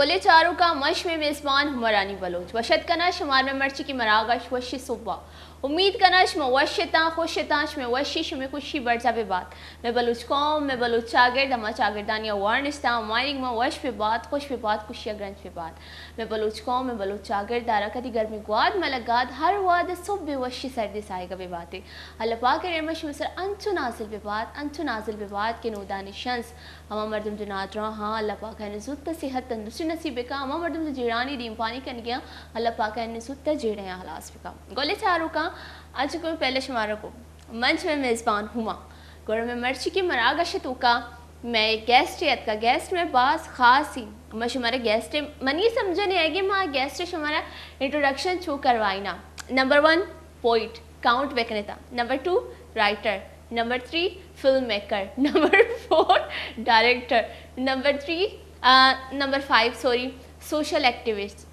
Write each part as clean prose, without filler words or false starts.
गोले चारों का मश में मेज़बान हुमरानी बलोच वशद कना शुमार में मर्ची की मरागश वशी सुबह उम्मीद कनाश में वशता खुशताश में वशिश में खुशी बढ़ जावे बात मैं बलूच कौम में बलूच चागिर्द अमा चागिरदानिया वार्निस्ता माइरिंग में वश पे बात खुश पे बात खुशिया ग्रंज पे बात मैं बलूच कौम में बलूच चागिर्द दारा कदी गर्मी ग्वाद मलगाद हर वाद सुब बे वशी सर्दी साएगा बे बातें अल्लाह पाक के रहमत में सर अंचु नाजिल बे बात के नूदान शंस हमा मर्दम जो नात रहा हाँ अल्लाह पाक ने जुत्ता सेहत तंदुरुस्ती नसीब का हमा मर्दम जो जिरानी दीम पानी कन गया अल्लाह पाक ने जुत्ता जेड़े हलास का गोले चारों का आज को पहले शुमारा को मंच में मेज़बान हुमा गोड़ में मर्ची की मरागश तो का मैं गेस्ट यत का गेस्ट में बास खास ही मैं शुमारे गेस्ट मनी समझो नहीं आएगी माँ गेस्ट शुमारा इंट्रोडक्शन छू करवाई ना नंबर 1 पोइट काउंट विक्रेता number 2 writer number 3 film maker number 4 director number 5 social activist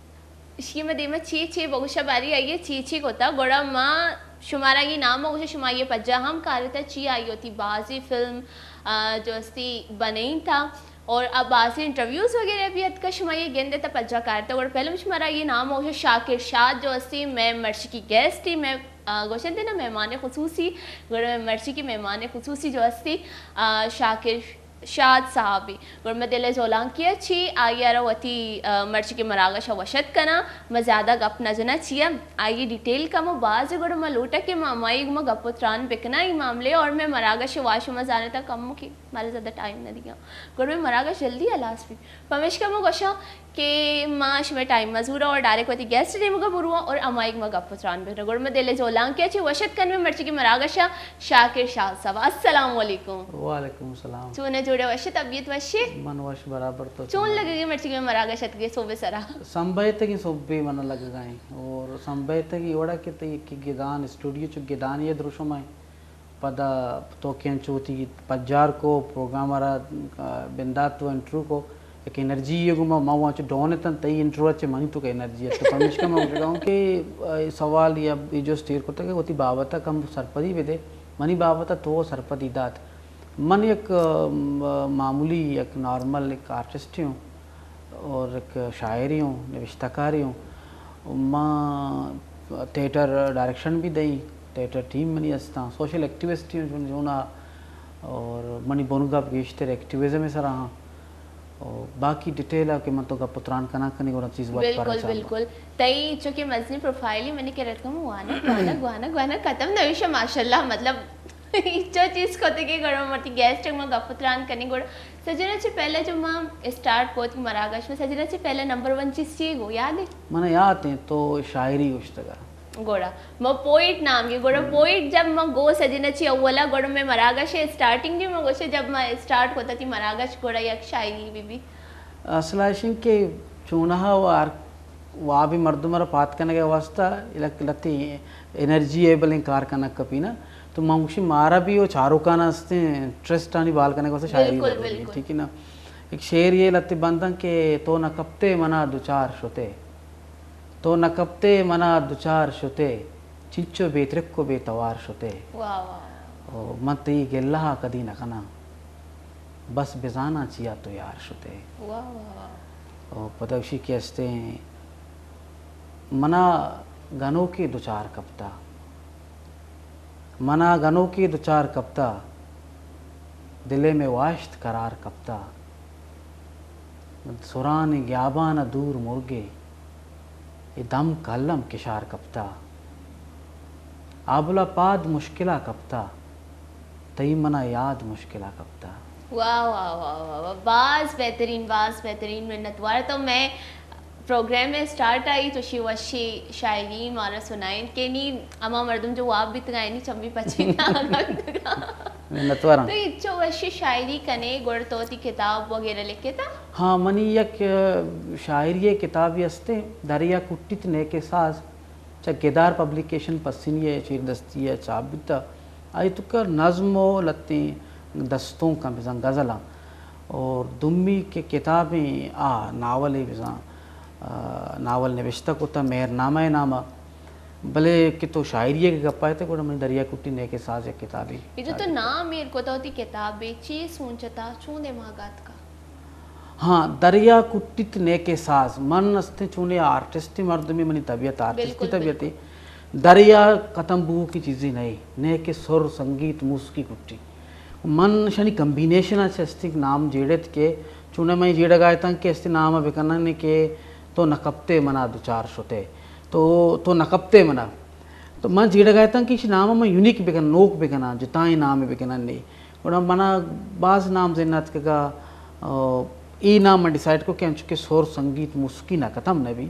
इसकी में देमा ची बहुशा बारी आई है ची होता गोड़ा माँ शुमारा ये नाम हो शुमा ये पज्जा हम कार्यता ची आई होती बाजी फिल्म जो अस्ती बने था और अब बाजी इंटरव्यूज़ वगैरह भी का शुमा ये गेंदे था पज्जा कार्यता और पहले शुमारा ये नाम हो शाकिर शाद जो अस्ती मैं मर्ची की गेस्ट थी मैं गोशन थे ना मेहमान खुसूसी गोड़ा में मर्ची की मेहमान खुसूसी जो अस्ती शाकिर शाद साहबी गुरमत जोलान की अच्छी आई वती मर्ची के मरागश वशत कना मैं ज़्यादा गप न जना छिया आई डिटेल का मो बाज गुड़ मैं लूटा के माई मैं गपुत्रान बिकना ही मामले और मैं मरागश वाशु में जाने तक कम की मारे ज़्यादा टाइम न दिया गुड़ में मरागश जल्दी अलास भी पमेश का मो गोशा के माश में टाइम मजूरा और डायरेक्ट वती गेस्ट ने मुगा बुरुआ और अमाइक में गपुत्रान बिकना गुड़ में दिले जोलान की अच्छी वशत कन में मर्ची की मरागशा शाकिर शाद साहब अस्सलाम वालेकुम। वालेकुम सलाम। चूने जुड़े वशे तबीयत वशे मन वश बराबर तो चून लगेगी मर्ची में मरागशत के सोबे सरा संभयते की सोबे मन लग गए और संभयते की ओड़ा के की गिदान स्टूडियो चु गिदान ये दृश्यमय पदा तो केन चोती पज्जार को प्रोग्राम वाला बिंदात्व इंट्रो को एक एनर्जी ये गुमा मावा चु डोने तन तई इंट्रो अच्छे मनी तो का एनर्जी है तो परमिश का मैं कहूँ कि सवाल या ये जो स्टेर को तक होती बावता कम सरपदी वेदे मनी बावता तो सरपदी दात मन एक मामूली एक नॉर्मल एक आर्टिस्ट हूँ और एक शायरी हूँ निविष्टाकारी हूँ माँ थिएटर डायरेक्शन भी दई थिएटर टीम मनी अस्ता सोशल एक्टिविस्ट हूँ जो ना और मनी बोनुगा गेश्तर एक्टिविज्म में सरा हाँ और बाकी डिटेल है कि मैं तो का पुत्रान कना कनी गोरा चीज़ बात पर बिल्कुल बिल्कुल तई चूँकि मजनी प्रोफाइल ही मैंने कह रहा था गुआना गुआना खत्म नविश माशाल्लाह मतलब जो चीज़ को के गड़ो मरती गेस्ट में गपुत्रान करने गोड़ सजना से पहले जो माँ स्टार्ट को थी मरागश में सजना से पहले नंबर 1 चीज़ चाहिए गो याद है मैंने याद है तो शायरी उश्तगा गोड़ा मैं पोइट नाम के गोड़ा पोइट जब मैं गो सजना ची अव्वला गोड़ा में मरागश स्टार्टिंग में गोशे जब मैं स्टार्ट होता थी मरागश गोड़ा या शायरी बीबी असलाशिंग के चुनाहा वा भी मर्दुमरा पात करने के वास्ता लगती एनर्जी एबल कार करना कभी ना तो मामुशी मारा भी वो चारों का नास्ते इंटरेस्ट आनी बाल करने के वास्ते शायरी ठीक है ना एक शेर ये लगती बंदा के तो न कपते मना दुचार शुते तो न कपते मना दुचार शुते चिच्चो बेतरक को बेतवार शुते वाह मत ये गिल्ला कदी न कना बस बेजाना चिया तो यार शुते वाह और पदवशी कहते हैं मना गनों के दुचार कपता मना गनों के दुचार कपता दिले में वाश्त करार कपता सुरान ग्याबान दूर मुर्गे दम कलम किशार कपता आबुला पाद मुश्किला कपता तई मना याद मुश्किला कपता। वाह वाह वाह वाह बास बेहतरीन मिन्नत वार तो मैं प्रोग्राम में स्टार्ट आई तो शिवशी शायरी मारा सुनाए के नी अमा मर्दम जो आप भी तगाए नी चंबी पची नतवारा तो इच्छो वशी शायरी कने गुड़ तोती किताब वगैरह लिखे था हाँ मनी एक शायरी किताब यस्ते दरिया कुट्टित ने के साथ चा केदार पब्लिकेशन पसीनिये चीर दस्ती है चाबिता आई तो कर नज़्मो लत्ती दस्तों का बिज़ा गज़ला और दुम्मी के किताबें नावल बिज़ा नावल निविश्ता को था मेहरनामा नामा भले कि तो शायरी के गप्पा थे कोड़ा मैं दरिया कुट्टी ने के साथ एक किताबी ये जो तो नाम मेरे को तो होती किताब बेची सोचता चूंदे महागात का हाँ दरिया कुट्टित ने के साज मन अस्ते चुने आर्टिस्ट मर्द में मनी तबीयत आर्टिस्ट की बिल्कुल, तबीयत है दरिया कतम्बू की चीज़ें नहीं ने के सुर संगीत मूसिकी कुट्टी मन शनि कम्बिनेशन अच्छे अस्तिक नाम जेड़त के चुने मैं जेड़ा गाय तंग के अस्ति नाम बेकना ने के तो नकप्ते मना दो चार शोते तो नकप्ते मना तो मैं जेड़ा गाय तंग कि नाम में यूनिक बेकना नोक बेकना जिताई नाम बेकना नहीं और मना बाज नाम से नत का ई नाम में डिसाइड को क्या चुके शोर संगीत मुस्की ना खत्म न भी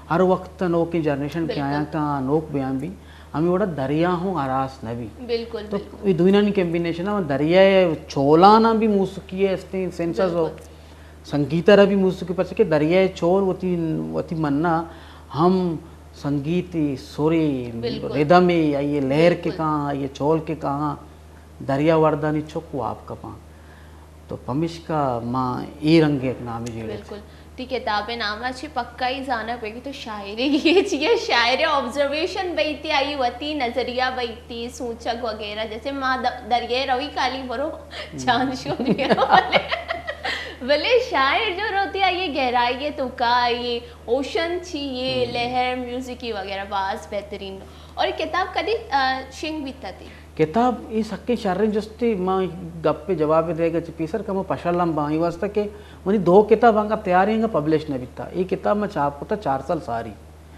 हर वक्त नोक की जनरेशन के आया का नोक बयान भी हमें बड़ा दरिया हूँ आरास न भी बिल्कुल तो ये दुनिया की कॉम्बिनेशन है दरिया चोला ना भी मुस्की है इसमें सेंसर्स हो संगीत भी मुस्की पर सके दरिया चोल वती मनना हम संगीत सोरे रिदम ये लहर के कहाँ ये चोल के कहाँ दरिया वर्दानी चुकू आपका पा तो पमिश का माँ ई रंगे नाम ही बिल्कुल ती किताबें नाम अच्छी पक्का ही जाना पड़ेगी तो शायरी ये चाहिए शायरी ऑब्जर्वेशन बैठी आई वती नजरिया बैठी सूचक वगैरह जैसे माँ दरिया रवि काली बरो चांद वाले भले शायर जो रोती है ये गहराई ये तुका ये ओशन छी ये लहर म्यूजिक की वगैरह बास बेहतरीन और किताब कदी शिंग बीता थी किताब ये सक्के शारे जस्ती माँ गप्पे जवाब देगा चिपीसर का मैं पशलम बाई वास्ता के मुझे दो किताब अंगा तैयारी हैं पब्लिश नहीं बीता ये किताब मैं चाप होता 4 साल सारी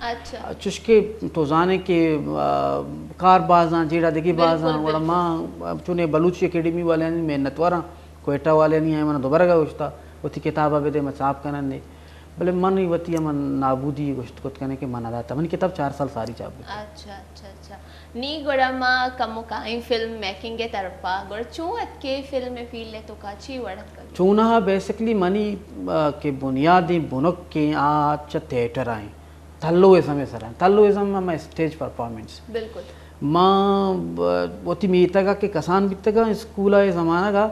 अच्छा चुस्के तो जाने के कार बाजा जेड़ा देखी बाजा वड़ा माँ चुने बलूची एकेडमी वाले ने मेहनत वारा कोयटा वाले नहीं आए मैंने दोबारा का उछता उठी किताब अबे दे मैं चाप करना नहीं बोले मन ही वती मन नाबूदी गोश्त को करने के मन आता था मैंने किताब 4 साल सारी चाप अच्छा अच्छा अच्छा नी गोड़मा कमो काई फिल्म मेकिंग के तरफा गोड़ चूत के फिल्म में फील ले तो काची वड़त कर चूना बेसिकली मनी के बुनियादी बुनक के आज थिएटर आए तल्लो ए समय सर तल्लो ए समय मैं स्टेज परफॉर्मेंस बिल्कुल माँ वती मीतगा के कसान बितगा स्कूल आए ज़माना का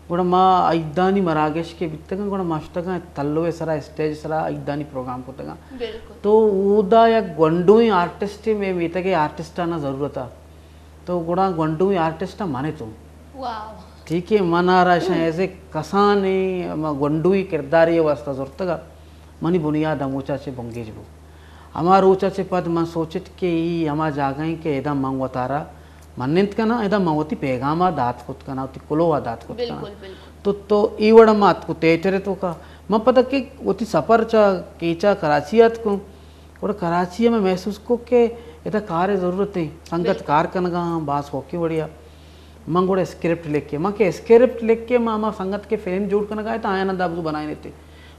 गुड़ा माँ ऐदानी मरागेश के बितगा गुड़ा मास्टगा तल्लो ए सरा स्टेज सरा ऐदानी प्रोग्राम को तगा बिल्कुल तो उदा या गंडुई आर्टिस्ट में मीतगे आर्टिस्ट आना ज़रूरत था तो गुड़ा गंडुई आर्टिस्ट माने तो वाह ठीक है मना रहा ऐसे कसाने गंडुई किरदार ये वास्ता जरूरत का मनी बुनियाद अमूचा से बंगेज वो हमारा ऊँचा से पद मैं सोचित के ही हमारा जागई के एदा मंगवतारा मन्नित का ना एदा मंगवती पैगामा दात खुद का ना उती कुलोवा दात खुद का ना तो ईवड़ा मात को तेचरे तो का मैं पता कि उती सफर चा केचा कराचियात को और कराची में महसूस को के एदा कार्य जरूरत है संगत कार कनगा बास होके बढ़िया मंगोड़े स्क्रिप्ट लेके माँ के स्क्रिप्ट लेके माँ संगत के फिल्म जोड़ कर गए तो आया ना दाबू बनाए लेते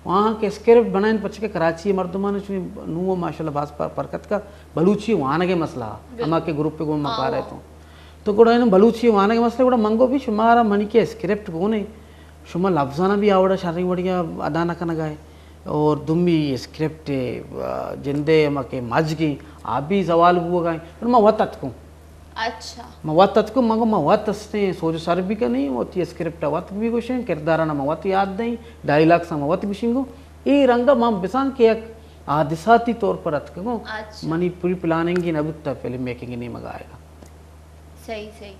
वहाँ के स्क्रिप्ट बनाए पच के कराची मर्दमान नू माशाल्लाह बास परकत का बलूची वहाँ के मसला अमा के ग्रुप पे गोमा पा रहे तो गुड़ा इन बलूची वहाँ के मसले गुड़ा मंगो भी शुमारा मनी के स्क्रिप्ट को नहीं शुमा लफ्जाना भी आवड़ा शादी बढ़िया अदा न करना गए और दुम्बी स्क्रिप्ट जिंदे अमा के मज की आप भी सवाल हुआ गए पर मैं वह तत्को अच्छा मवत को मगो मवत असते सोच सर भी का नहीं होती स्क्रिप्ट वत भी कुछ किरदारा ना मवत याद नहीं डायलॉग सा मवत भी शिंगो ये रंग मां बिसांग के एक आदिसाती तौर पर अतको अच्छा मनी पूरी प्लानिंग की नबुत्ता फिल्म मेकिंग नहीं मगाएगा सही सही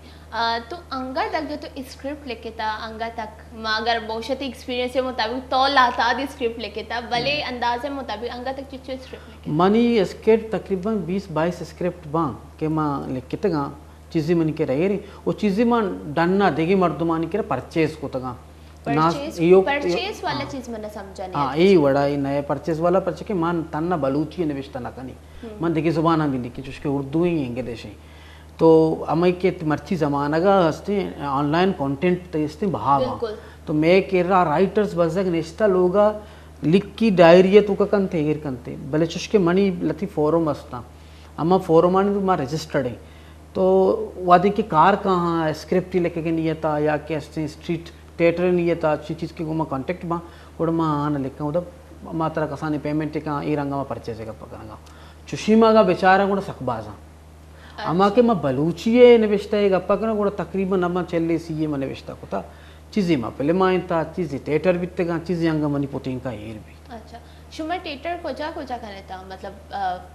तो अंगा तक जो तो स्क्रिप्ट लेके था अंगा तक अगर बहुत एक्सपीरियंस के मुताबिक तो लाता दी स्क्रिप्ट लेके था भले अंदाजे मुताबिक अंगा तक चिच्चो स्क्रिप्ट लेके मनी स्क्रिप्ट तकरीबन 20-22 स्क्रिप्ट बा के मां लिख तगा चीज़ें मन के रही वो चीज़ें मां डन्ना देगी मर्दमानी के परचेज को तगा परचेज वाला चीज मैंने समझा नहीं हाँ यही बड़ा ये नए परचेज वाला परचे के मान तन्ना बलूची निविष्ट ना कनी मन देखिए जुबाना भी लिखी उसके उर्दू ही हैंगे देशे तो अमई के मर्ची ज़माना का हस्ते ऑनलाइन कंटेंट इसते बहावा तो मैं कह रहा राइटर्स बजक निश्ता लोगा लिख की डायरी तो का कंते गिर कंते भले चुस्के मनी लती फोरम हस्ता अम्मा फोरम आने तो माँ रजिस्टर्ड है तो वादे की कार कहाँ स्क्रिप्ट लेके के नहीं था या के हस्ते स्ट्रीट थिएटर नहीं था अच्छी चीज़ की को कॉन्टेक्ट माँ और माँ आना लिखा उधर मात्रा कसानी पेमेंट का ई रंगा में परचेज का पकड़ेगा चुशीमा का बेचारा गुड़ा सकबाजा अमा के मैं बलूचिए निविष्टा एक अप्पा करना गुड़ा तकरीबन अम्मा चले सी ये मैं निविष्टा को था चीज़ें माँ पहले माँ था चीज़ें थिएटर भी तक चीज़ें अंगा मनी पोटिंग का हेर भी अच्छा शुमा थिएटर खोजा करने था मतलब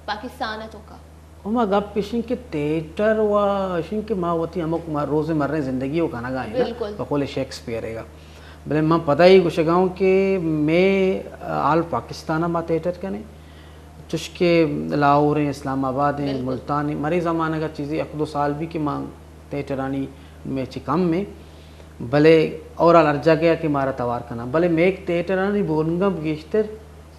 पाकिस्तान है तो का अम्मा गप पिशिंग के थिएटर व शिंग के माँ होती अम्मा कुमार रोज़े मर रहे ज़िंदगी वो खाना गाए ना बकोले शेक्सपियर हैगा भले मैं पता ही कुछ गाँव के मैं आल पाकिस्तान मा थिएटर कने चुस्के लाहौर हैं, इस्लामाबाद हैं, मुल्तान है, मरी ज़माने का चीज़ें 1-2 साल भी कि माँ थिएटरानी में चिकम में भले और अर्जा गया कि मारा तवार करना भले मैं एक थिएटरानी बोलूँगा गेस्टर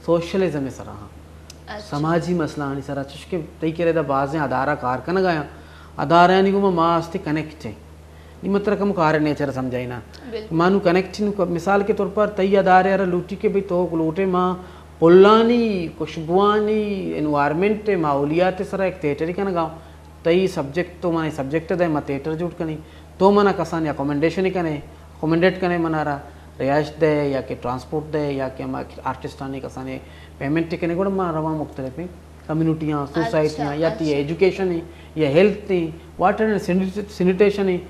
सोशलिज्म में सराहा समाजी मसला आनी सरा चुस्के तई के रेदा बाज़ें अदारा कार कन गया अदारा यानी को माँ आस्ते कनेक्ट है नहीं मतलब कम कार नेचर समझाई ना मानू कनेक्शन मिसाल के तौर पर तई अदारे यार लूटी के भी तो लूटे माँ पुल्लानी खुशबुआनी इन्वायरमेंट माहौलियात सरा एक थिएटर ही कन गाँव तई सब्जेक्ट तो माने सब्जेक्ट दे मैं थिएटर जुट कनी तो मना कसान या अकोमोडेशन ही कने अकोमोडेट कने मनारा रिहाइश दे या के ट्रांसपोर्ट दे या के हम आर्टिस्टानी कसाने पेमेंट कने को मा रवा मुख्तलिफ कम्युनिटियाँ सोसाइटियाँ या ती एजुकेशन है या हेल्थ है वाटर एंड सैनिटेशन है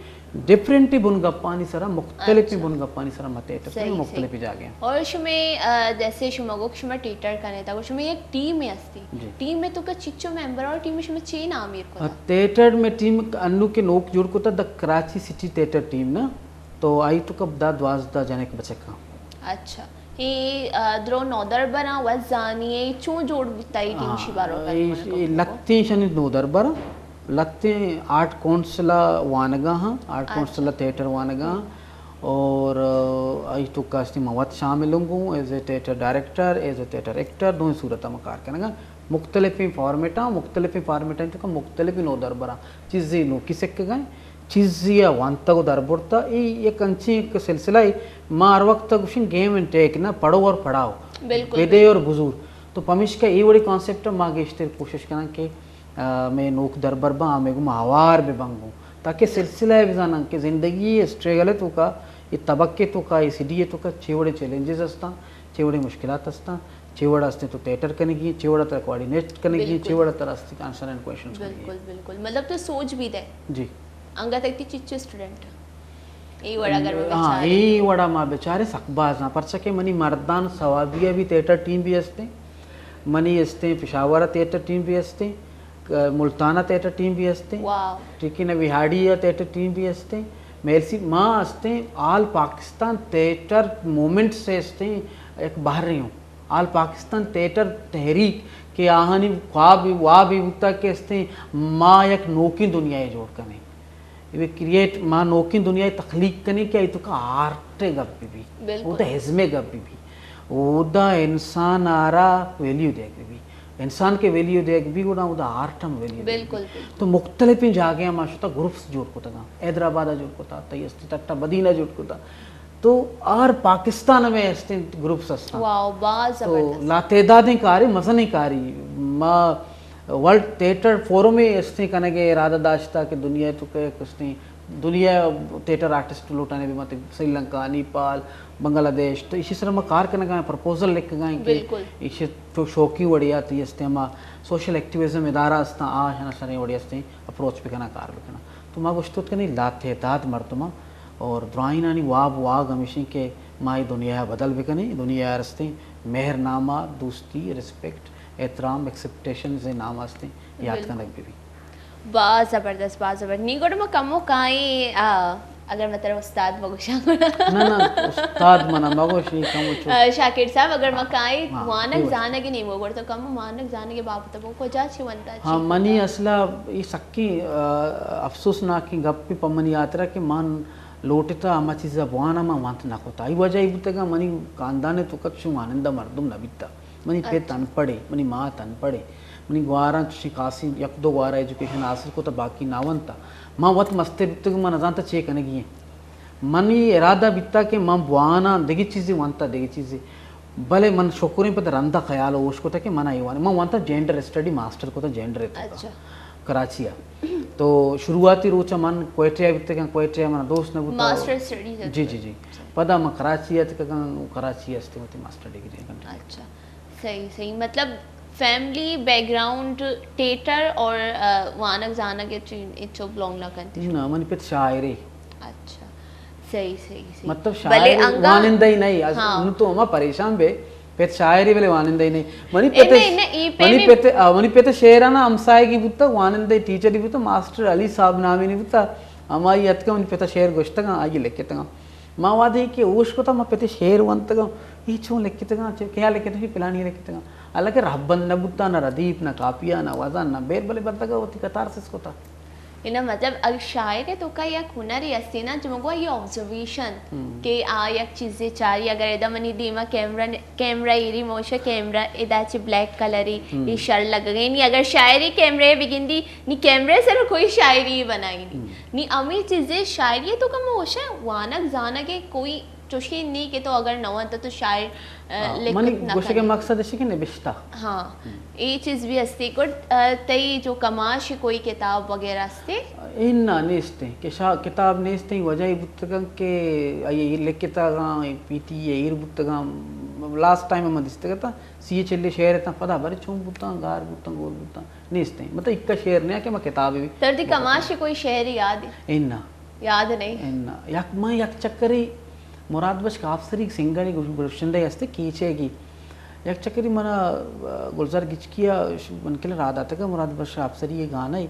डिफरेंट ही बुन गप्पानी सरा मुख्तलिफ ही बुन गप्पानी सरा मते तो मुख्तलिफ ही जागे और शुमे जैसे शुमगो शुमा टीटर कने था शुमे एक टीम में अस्ती टीम में तो का चिच्चो मेंबर और टीम में शुमे चेन आमिर को थिएटर में टीम अन्नू के नोक जुड़ को था the Karachi city theatre team ना तो आई तो कब दा द्वाजदा जाने के बचे का अच्छा ये द्रो नोदर बना वजानी चो जोड़ बिताई टीम शिबारो का लगती शनि नोदर बरा लगते 8 कौंसला वानगा हाँ 8 कौंसला थिएटर वानगा और आई तो कास्ती मवत शामिल हूँ as a theatre director as a theatre actor दोनों सूरत मकार करेंगे मुख्तलिफ मुख्तलिफ फार्मेटा तो मुख्तलिफ नो दरबरा चीज़ें नो किसे गए चीज़ वंत को दरबुरता ये कंची एक सिलसिला ही मार वक्त कुछ गेम एंड टेक ना पढ़ो और पढ़ाओ बेदे और बुजुर्ग तो पमिश का ये बड़ी कॉन्सेप्ट माँ गेस्टर कोशिश करना कि मैं नोक दरबर बा मैं को मावार भी बंगू ताकि सिलसिला है बिजाना कि ज़िंदगी स्ट्रगल तो का ये तबक्के तो का ये सीढ़ी तो का चेवड़े चैलेंजेस असता चेवड़े मुश्किलात असता चेवड़ा असते तो थिएटर करने की चेवड़ा तरह कोऑर्डिनेट करने की चेवड़ा तरह असते आंसर एंड क्वेश्चंस बिल्कुल बिल्कुल मतलब तो सोच भी दे जी अंगा तक चिच्चो स्टूडेंट ये वड़ा अगर हाँ ये वड़ा माँ बेचारे सकबाज ना पर सके मनी मर्दान सवाबिया भी थिएटर टीम भी असते मनी असते पेशावर थिएटर टीम भी असते मुल्ताना थिएटर टीम भी असते ठीक है ना विहाड़ी थिएटर टीम भी असते मेरसी माँ असते आल पाकिस्तान थिएटर मूवमेंट से असते एक बाहर रही हूँ आल पाकिस्तान थिएटर तहरीक के आहानी ख्वाब वाह भी उतना के असते माँ एक नोकी दुनिया जोड़ करने वे क्रिएट माँ नोकी दुनिया तख्लीक करने क्या तो का आर्ट गप भी वो तो हिज़्मे गप भी उदा इंसान आरा वैल्यू देख भी इंसान के वैल्यू देख भी उड़ा उदा आर्ट हम वैल्यू बिल्कुल तो मुख्तलिफ जागे माशा ग्रुप्स जोड़ को था हैदराबाद जोड़ को था तयस्ती तट्टा मदीना जोड़ को था तो और पाकिस्तान में ऐसे ग्रुप्स असता तो लातेदादी कारी मसनी कारी माँ वर्ल्ड थिएटर फोरम में ऐसे कने के इरादा दाश्ता कि दुनिया तो के कुछ नहीं दुनिया थिएटर आर्टिस्ट लौटाने भी मतलब श्रीलंका नेपाल बांग्लादेश तो इसी तरह मैं कार करने का प्रपोजल लिख गए कि इसे तो शौकी वड़िया थी इसते हम सोशल एक्टिविज्म इदारा अस्ता आ है ना सरे वड़िया अस्ते अप्रोच भी करना कार भी करना तो माँ कुछ तो नहीं लाते दाद मरतमा और द्राइन आनी वाब वाग हमेशा के माँ दुनिया बदल भी करनी दुनिया रस्ते मेहरनामा दोस्ती रिस्पेक्ट एहतराम एक्सेप्टेशन से नाम आस्ते याद करना भी बहुत ज़बरदस्त नी गोड़ में कमो काई अगर मैं तेरा उस्ताद मगोशा ना उस्ताद मना मगोशी कमो चो शाकिर साहब अगर मैं काई मानक जाने के नहीं मोगड़ तो कमो मानक जाने के बाप तो को जा छी वंता छी हाँ मनी असला ये सक्की अफसोस ना कि गप्पी पमनी यात्रा के मान लोटता अमा चीज़ बुआना मा वांत ना होता आई वजह इबतगा मनी कांदाने तो कच्छु आनंद मर्दुम नबिता मनी पे तन पड़े मनी माँ तन पड़े मनी ग्वारा शिकासी यक दो ग्वारा एजुकेशन हासिल को तो बाकी नावन था माँ वत मस्ते बित्ते को मन जानता चे कने की मनी इरादा बित्ता के माँ बुआना देगी चीज़ें वंता देगी चीज़ें भले मन शोकुरें पे रंदा ख्याल हो उसको था कि मना ये वाने माँ वंता जेंडर स्टडी मास्टर को तो जेंडर रहता कराचिया तो शुरुआती रोचा मन क्वेटिया बित्ते का क्वेटिया मन दोस्त ने बुता मास्टर स्टडी जी पदा मैं कराचिया तक कराची अस्ते मते मास्टर डिग्री अच्छा सही मतलब फैमिली बैकग्राउंड थिएटर और वानक जानक इच्छो बिलोंग ना करती ना मन पे शायरी अच्छा सही मतलब शायरी वानिंदा ही नहीं उन तो हम परेशान बे पे शायरी वाले वानिंदा ही नहीं मनी पे शेरा ना हमसाए की बुत्ता वानिंदा टीचर की बुत्ता मास्टर अली साहब नामी नहीं बुत्ता हमारी यत का मन पे शेर गोश्त का आगे लेके तंगा మావాది కి ఊష్కుతా మా పెద్ద షేర్ వంతగా ఈ చూ లెక్కితగా क्या लिखते हैं पिलानी लिखते हैं అలాగే రబ్బన్ నబుత్తా నా రదీప్ నా కాపియా నా వజన్ నా బేర్ బలి బద్దగా होती कतार से इसको था इना मतलब अगर शायर है तो का एक हुनर ही असती ना जो मगवा ये ऑब्जर्वेशन के आ एक चीजें चारी अगर इधर मनी दीमा camera eri मोशा camera इदाची black colour ही शर लग गई नहीं अगर शायरी कैमरे बिगिंदी नी कैमरे से कोई शायरी बनाई नी अमी चीजें शायरी तो कम होशा वानक जाना के कोई चुशी नहीं के तो अगर नवा तो शायर मनी गोशे के मकसद है कि निबिश्ता हाँ ये चीज़ भी असती कुछ तई जो कमाश कोई किताब वगैरह असते इन्ना नेस्ते कि शा किताब नेस्ते वजह पुस्तकं के ये लिखिता पीटी ये पुस्तकं लास्ट टाइम हम दिसते था सी चल्ले शेयर था पता बारे चों बुता गार बुता गोल बुता नेस्ते मतलब इक्का शेयर नहीं कि मैं किताब भी तरती कमाश कोई शेर याद इन्ना याद नहीं इन्ना यक मैं यक चक्करी मुराद बश काफसरी सिंगड़ी गुलशंदे असते कीचेगी एक चक्करी मना गुलजार गिचकिया मन के लिए रात आता का मुराद बश काफसरी ये गाना ही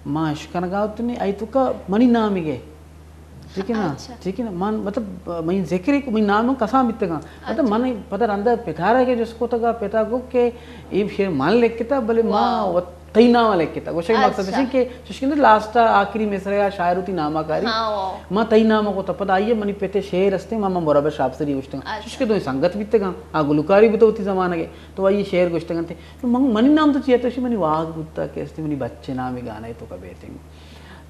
माँ इश्कन गाँव तो नहीं आई तो का मनी नाम ही गए ठीक है ना ठीक है ना मन मतलब मैं जिक्र को मैं नाम कसा मित्ते का मतलब मन पता रंदा पितारा के जिसको तक पिता को के ये शेर मान लेके किता भले माँ तई नाम लेके किता वो शेर मकसद है कि शुष्किंदर लास्ट आखिरी में सरे शायरुती नामाकारी माँ तई नाम को तो पता आइए मनी पेटे शेर अस्ते माँ माँ बराबर शाब्सरी गुष्टे शुष्के तो संगत बित्ते का आ गुलकारी भी तो होती ज़माना के तो वही शेर गुष्टे करते तो मनी नाम तो चाहिए तो शी मनी वाग बुत्ता के अस्ते मनी बच्चे नाम ही गाना है तो कब बेतेंगे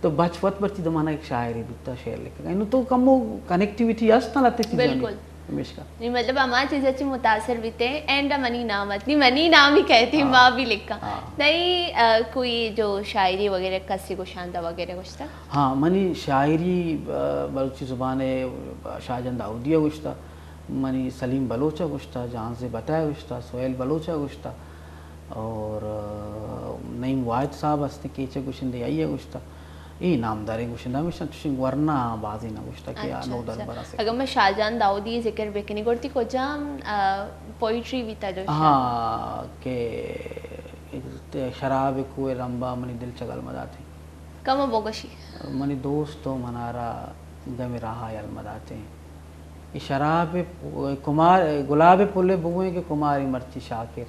तो बचपत बच्ची जमाना एक शायरी बुत्ता शेर लिखेगा इन तो कम वो कनेक्टिविटी अस्ता लाते चीज़ें बिल्कुल नहीं मतलब हमारी चीज़ अच्छी मुतासर भी थे एंड मनी नाम नहीं मनी नाम ही कहती माँ भी लिखा नहीं कोई जो शायरी वगैरह कस्सी को शांता वगैरह कुछ था हाँ मनी शायरी बलूची ज़ुबान शाहजहां दाऊदिया कुछ था मनी सलीम बलोचा कुछ था जहाँ से बताया कुछ था सोहेल बलोचा कुछ था और नईम वाहिद साहब हंसते केचे कुछ दे आइए कुछ था ये नामदारी गुशिंदा में शंतुशिंग वरना बाजी ना गुश्ता किया नौ दरबार से अगर मैं शाहजहां दाऊदी जिक्र बेकनी करती को जाम पोइट्री भी था जो हाँ के शराब कुए रंबा मनी दिल चगल मदाते कम बोगशी मनी दोस्तों मनारा गमे रहा यल मदाते ये शराब कुमार गुलाब पुल्ले बुगुए के कुमारी मर्ची शाकिर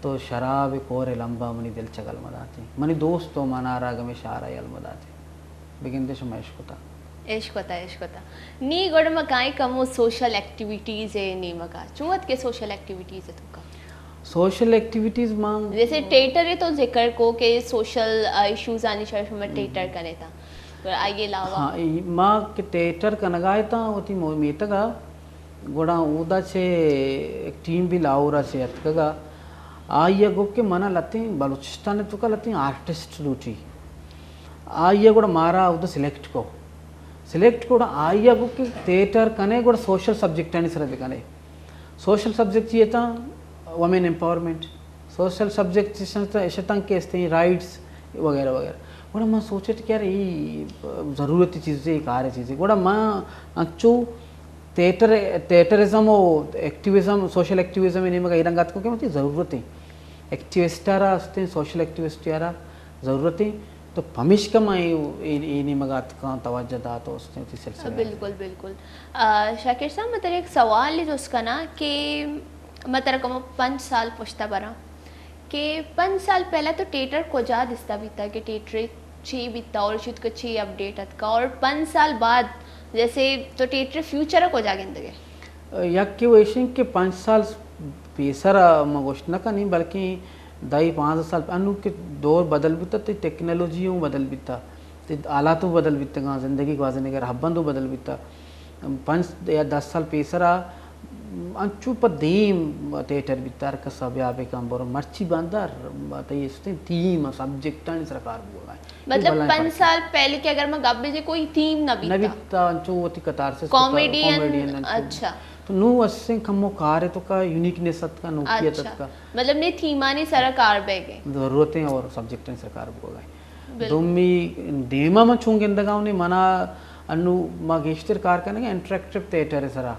तो शराब कोरे लंबा मनी दिल चगल मदाते मनी दोस्तों मनारा गमे शारा यल मदाते बिगिन देश में इश्क होता नी गोड़ मकाई कमो सोशल एक्टिविटीज है नी मका चुवत के सोशल एक्टिविटीज है तुका सोशल एक्टिविटीज मांग जैसे टेटर है तो जिक्र को के सोशल इश्यूज आने चाहिए में टेटर करे था तो आइए लावा हाँ माँ के टेटर कनगाए था होती मोमीतगा गोड़ा उदा से एक टीम भी लाऊरा से अतकगा आइए गो के मना लती बलूचिस्तान तो का लती आर्टिस्ट रूची आइए गोड़ा मारा उधर सिलेक्ट को आइए गो के थिएटर कने गोड़ा सोशल सब्जेक्ट है सर कने सोशल सब्जेक्ट ये था वमेन एम्पावरमेंट सोशल सब्जेक्ट ऐसे तंग के इसते राइट्स वगैरह वगैरह गोड़ा मैं सोचे कि यार ये ज़रूरती चीज़ें कार्य चीज़ें गोड़ा मैं अच्छू थिएटरिज्म और एक्टिविज्म सोशल एक्टिविज्म इन्हें मगर इरंगात को क्या मतलब ज़रूरत है एक्टिविस्टारा अस्ते सोशल एक्टिविस्टारा ज़रूरत है तो हमेश का मैं इन्हें मगर का तवज्जो दा तो उसने उसी सिलसिले बिल्कुल बिल्कुल शाकिर साहब मतलब एक सवाल है जो उसका ना कि मतलब कम 5 साल पुछता बरा कि 5 साल पहले तो थिएटर को जा दिसता बीता कि थिएटर ची बीता और शुद्ध को ची अपडेट का और 5 साल बाद जैसे तो थिएटर फ्यूचर को जागेंगे यक के वैसे के 5 साल पेसर मगोशना का नहीं बल्कि 5 साल अनु के दौर बदल भी था टेक्नोलॉजियों बदल भी था आलातों बदल भी था ज़िंदगी को वाजने के हब्बंदों बदल भी था 5 या 10 साल पेसरा अंचु पर देम थिएटर भी तार का सब याबे काम बोरो मर्ची बांधर बताइए इसने थीम सब्जेक्ट आने सरकार बोला है मतलब 5 साल पहले के अगर मैं गब्बे जे कोई थीम ना बीता अंचु होती कतार से कॉमेडियन अच्छा तो नु असे कमो कार्य तो का यूनिकनेस का नोकियत का मतलब ने थीमा ने सरकार बेगे जरूरतें और सब्जेक्ट ने सरकार बोला है दुम्मी देमा में छूंगे इंदगाव ने मना अनु मगेश्तर कार करने इंटरेक्टिव थिएटर है सरा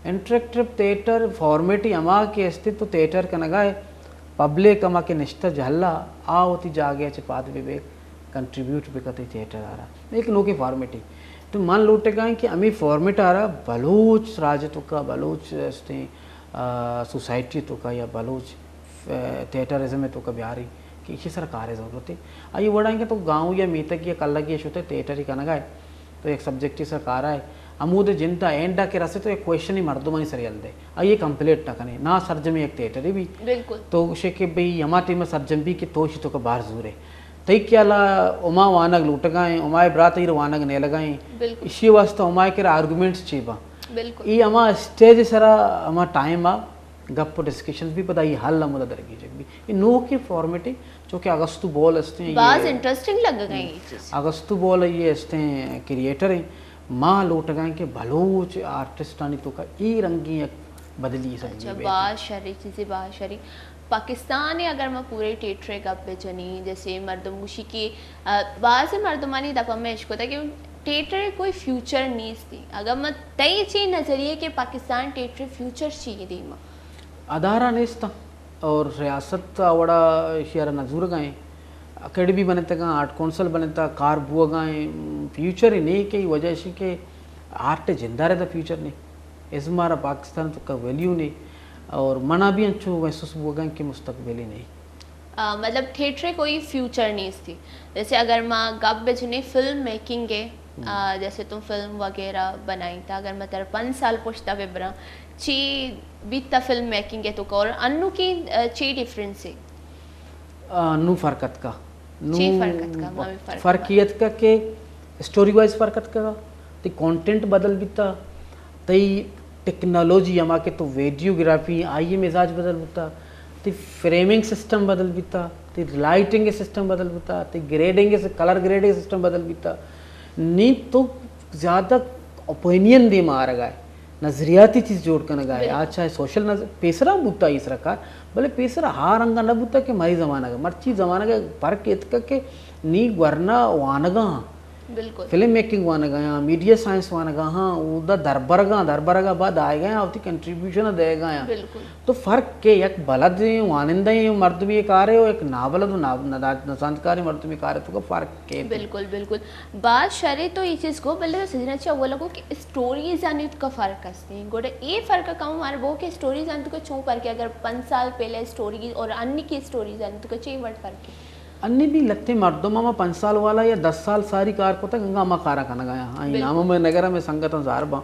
इंटरेक्टिव थिएटर फॉर्मेट ही अमा के अस्तित्व तो थिएटर कनगा पब्लिक अमा के निष्ठा झल्ला आ होती जागे अच्छे पाद विवेक कंट्रीब्यूट भी करते थिएटर आ रहा एक नो की फॉर्मेट ही तो मान लोटे गए कि अमी फॉर्मेट आ रहा बलूच राज्य तो का बलूच सोसाइटी तो का या बलूच थिएटरिज्म तो का बिहारी कि इसी सरकार है ज़रूरत है आइए बढ़ाएंगे तो गाँव या मीतक या कल लगी होते थिएटर ही कना गाए तो एक सब्जेक्ट ही सरकार है अमूद जिंदा एंडा के रसे तो एक क्वेश्चन ही मर्दुमानी सरियल दे आइए कंप्लीट ना कने ना सर्जम एक थिएटर ही भी बिल्कुल तो उसे के भाई हमा टीम सर्जम भी कि तोश तो का बाहर जूरे तई क्या ला उमा वानग लूट गए उमाए ब्रात ही वानग ने लगाए बिल्कुल इसी वास्ते उमाए के आर्गुमेंट्स चीबा बिल्कुल ये हमा स्टेज सरा हमा टाइम आ गप डिस्कशंस भी पता ये हल मुदा दरगी जग भी ये नो के फॉर्मेट है जो कि अगस्तु बॉल असते हैं बाज इंटरेस्टिंग लग गई ये चीज अगस्तु बॉल ये असते हैं क्रिएटर हैं माँ लौट गए कि बलोच आर्टिस्ट आनी तो का ई रंगी एक बदली सब अच्छा बात शरी चीज़ें बात शरी पाकिस्तान ने अगर मैं पूरे थिएटर गप पे जनी जैसे मर्दमगुशी की बाहर से मर्दमानी दफा में इसको था कि थिएटर कोई फ्यूचर नहीं थी अगर मैं तय चीज नजरिए कि पाकिस्तान थिएटर फ्यूचर चाहिए दी माँ आधारा नेस्ता और रियासत आवड़ा शेरा नजूर गए अकेडमी बने तक आर्ट कौंसल बने तक कार बुआ गए फ्यूचर ही नहीं की वजह से कि आर्ट जिंदा रहता फ्यूचर नहीं इस मारा पाकिस्तान तो का वैल्यू नहीं और मना भी अच्छो महसूस हुआ गए कि मुस्तकबिल ही नहीं मतलब थिएटर कोई फ्यूचर नहीं थी जैसे अगर मैं गप बेचने फिल्म मेकिंग है जैसे तुम फिल्म वगैरह बनाई था अगर मैं तेरा 5 साल पुछता बेबरा ची बीता फिल्म मेकिंग है तो और अन्नू की ची डिफरेंस है नू फरकत का ची फरकत का मैं फर्कियत का के स्टोरी वाइज फरकत का ते कंटेंट बदल बीता तई टेक्नोलॉजी हमा के तो वीडियोग्राफी आइए मिजाज बदल बीता ते फ्रेमिंग सिस्टम बदल बीता ते लाइटिंग सिस्टम बदल बीता ते ग्रेडिंग से कलर ग्रेडिंग सिस्टम बदल बीता नहीं तो ज़्यादा ओपिनियन दे मार गए नजरियाती चीज़ जोड़ कर गए आज चाहे सोशल पेसरा बुता इस रकार भले पेसरा हार अंगा न बुता के माई जमाना का मर्ची जमाना का फर्क इतका के नी वरना वानगा बिल्कुल फिल्म मेकिंग वानगा यहाँ मीडिया साइंस वानगा हाँ उदा दरबरगा बाद आए गए आवती कंट्रीब्यूशन देगा यहाँ बिल्कुल तो फर्क के एक बलद वानिंदा मर्द भी एक आ रहे हो एक नाबलद नजांतकारी मर्द भी आ रहे तो का फर्क के बिल्कुल बिल्कुल बात शरे तो ये चीज़ को बल्ले सजना चाहिए वो लोगों की स्टोरीज आने का फ़र्क हस्ती गोटे ये फ़र्क कम हमारे वो के स्टोरीज आने तो छू पर के अगर 5 साल पहले स्टोरी और अन्य की स्टोरीज आने तो चाहिए वर्ड फ़र्क है अन्य भी लगते मर्दों में 5 साल वाला या 10 साल सारी कार को तक गंगा कारा खाना गया आई नाम में नगर में संगत जार बा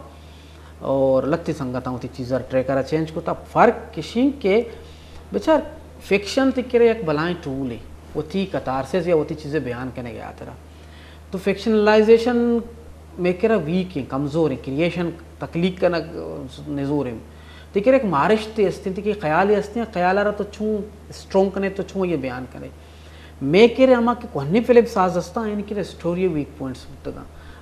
और लगती संगत होती चीज़ ट्रेकर चेंज को था फर्क किसी के बेचार फिक्शन तिकरे एक बलाएं टूल है वो थी कतार से या वो थी चीज़ें बयान करने गया तरह तो फिक्शनलाइजेशन में करा वीक है कमज़ोर है क्रिएशन तकलीक का नजूर है तिकरे एक मारिश थे अस्ती थी कि ख्याल हस्ती ख्याल आ रहा तो छूँ स्ट्रॉन्ग कने तो छूँ ये बयान करे मैं कह रहे अमा के कोहनी फिल्म साज हस्ता यानी कि स्टोरी वीक पॉइंट्स तक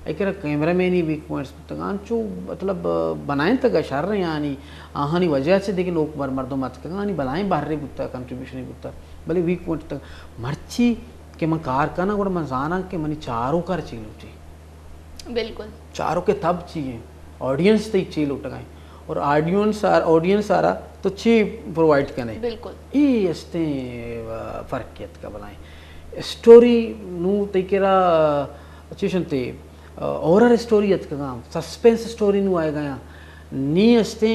आई कह कैमरा मैन ही वीक पॉइंट्स तक चो मतलब बनाए तक शर रहे यानी आहानी वजह से देखिए लोग मर्दों मत का यानी बनाए बाहर रही बुता कंट्रीब्यूशन ही बुता भले वीक पॉइंट तक मर्ची के मैं कार का ना मैं जाना के मनी चारों कार चील उठी बिल्कुल चारों के तब चाहिए ऑडियंस तक चील उठ गए और ऑडियंस आ रहा तो ची प्रोवाइड करने बिल्कुल ये इसते फर्कियत का बनाए स्टोरी नू तेरा चीशन ते हॉरर स्टोरी यत का सस्पेंस स्टोरी नू आए गया नी इसते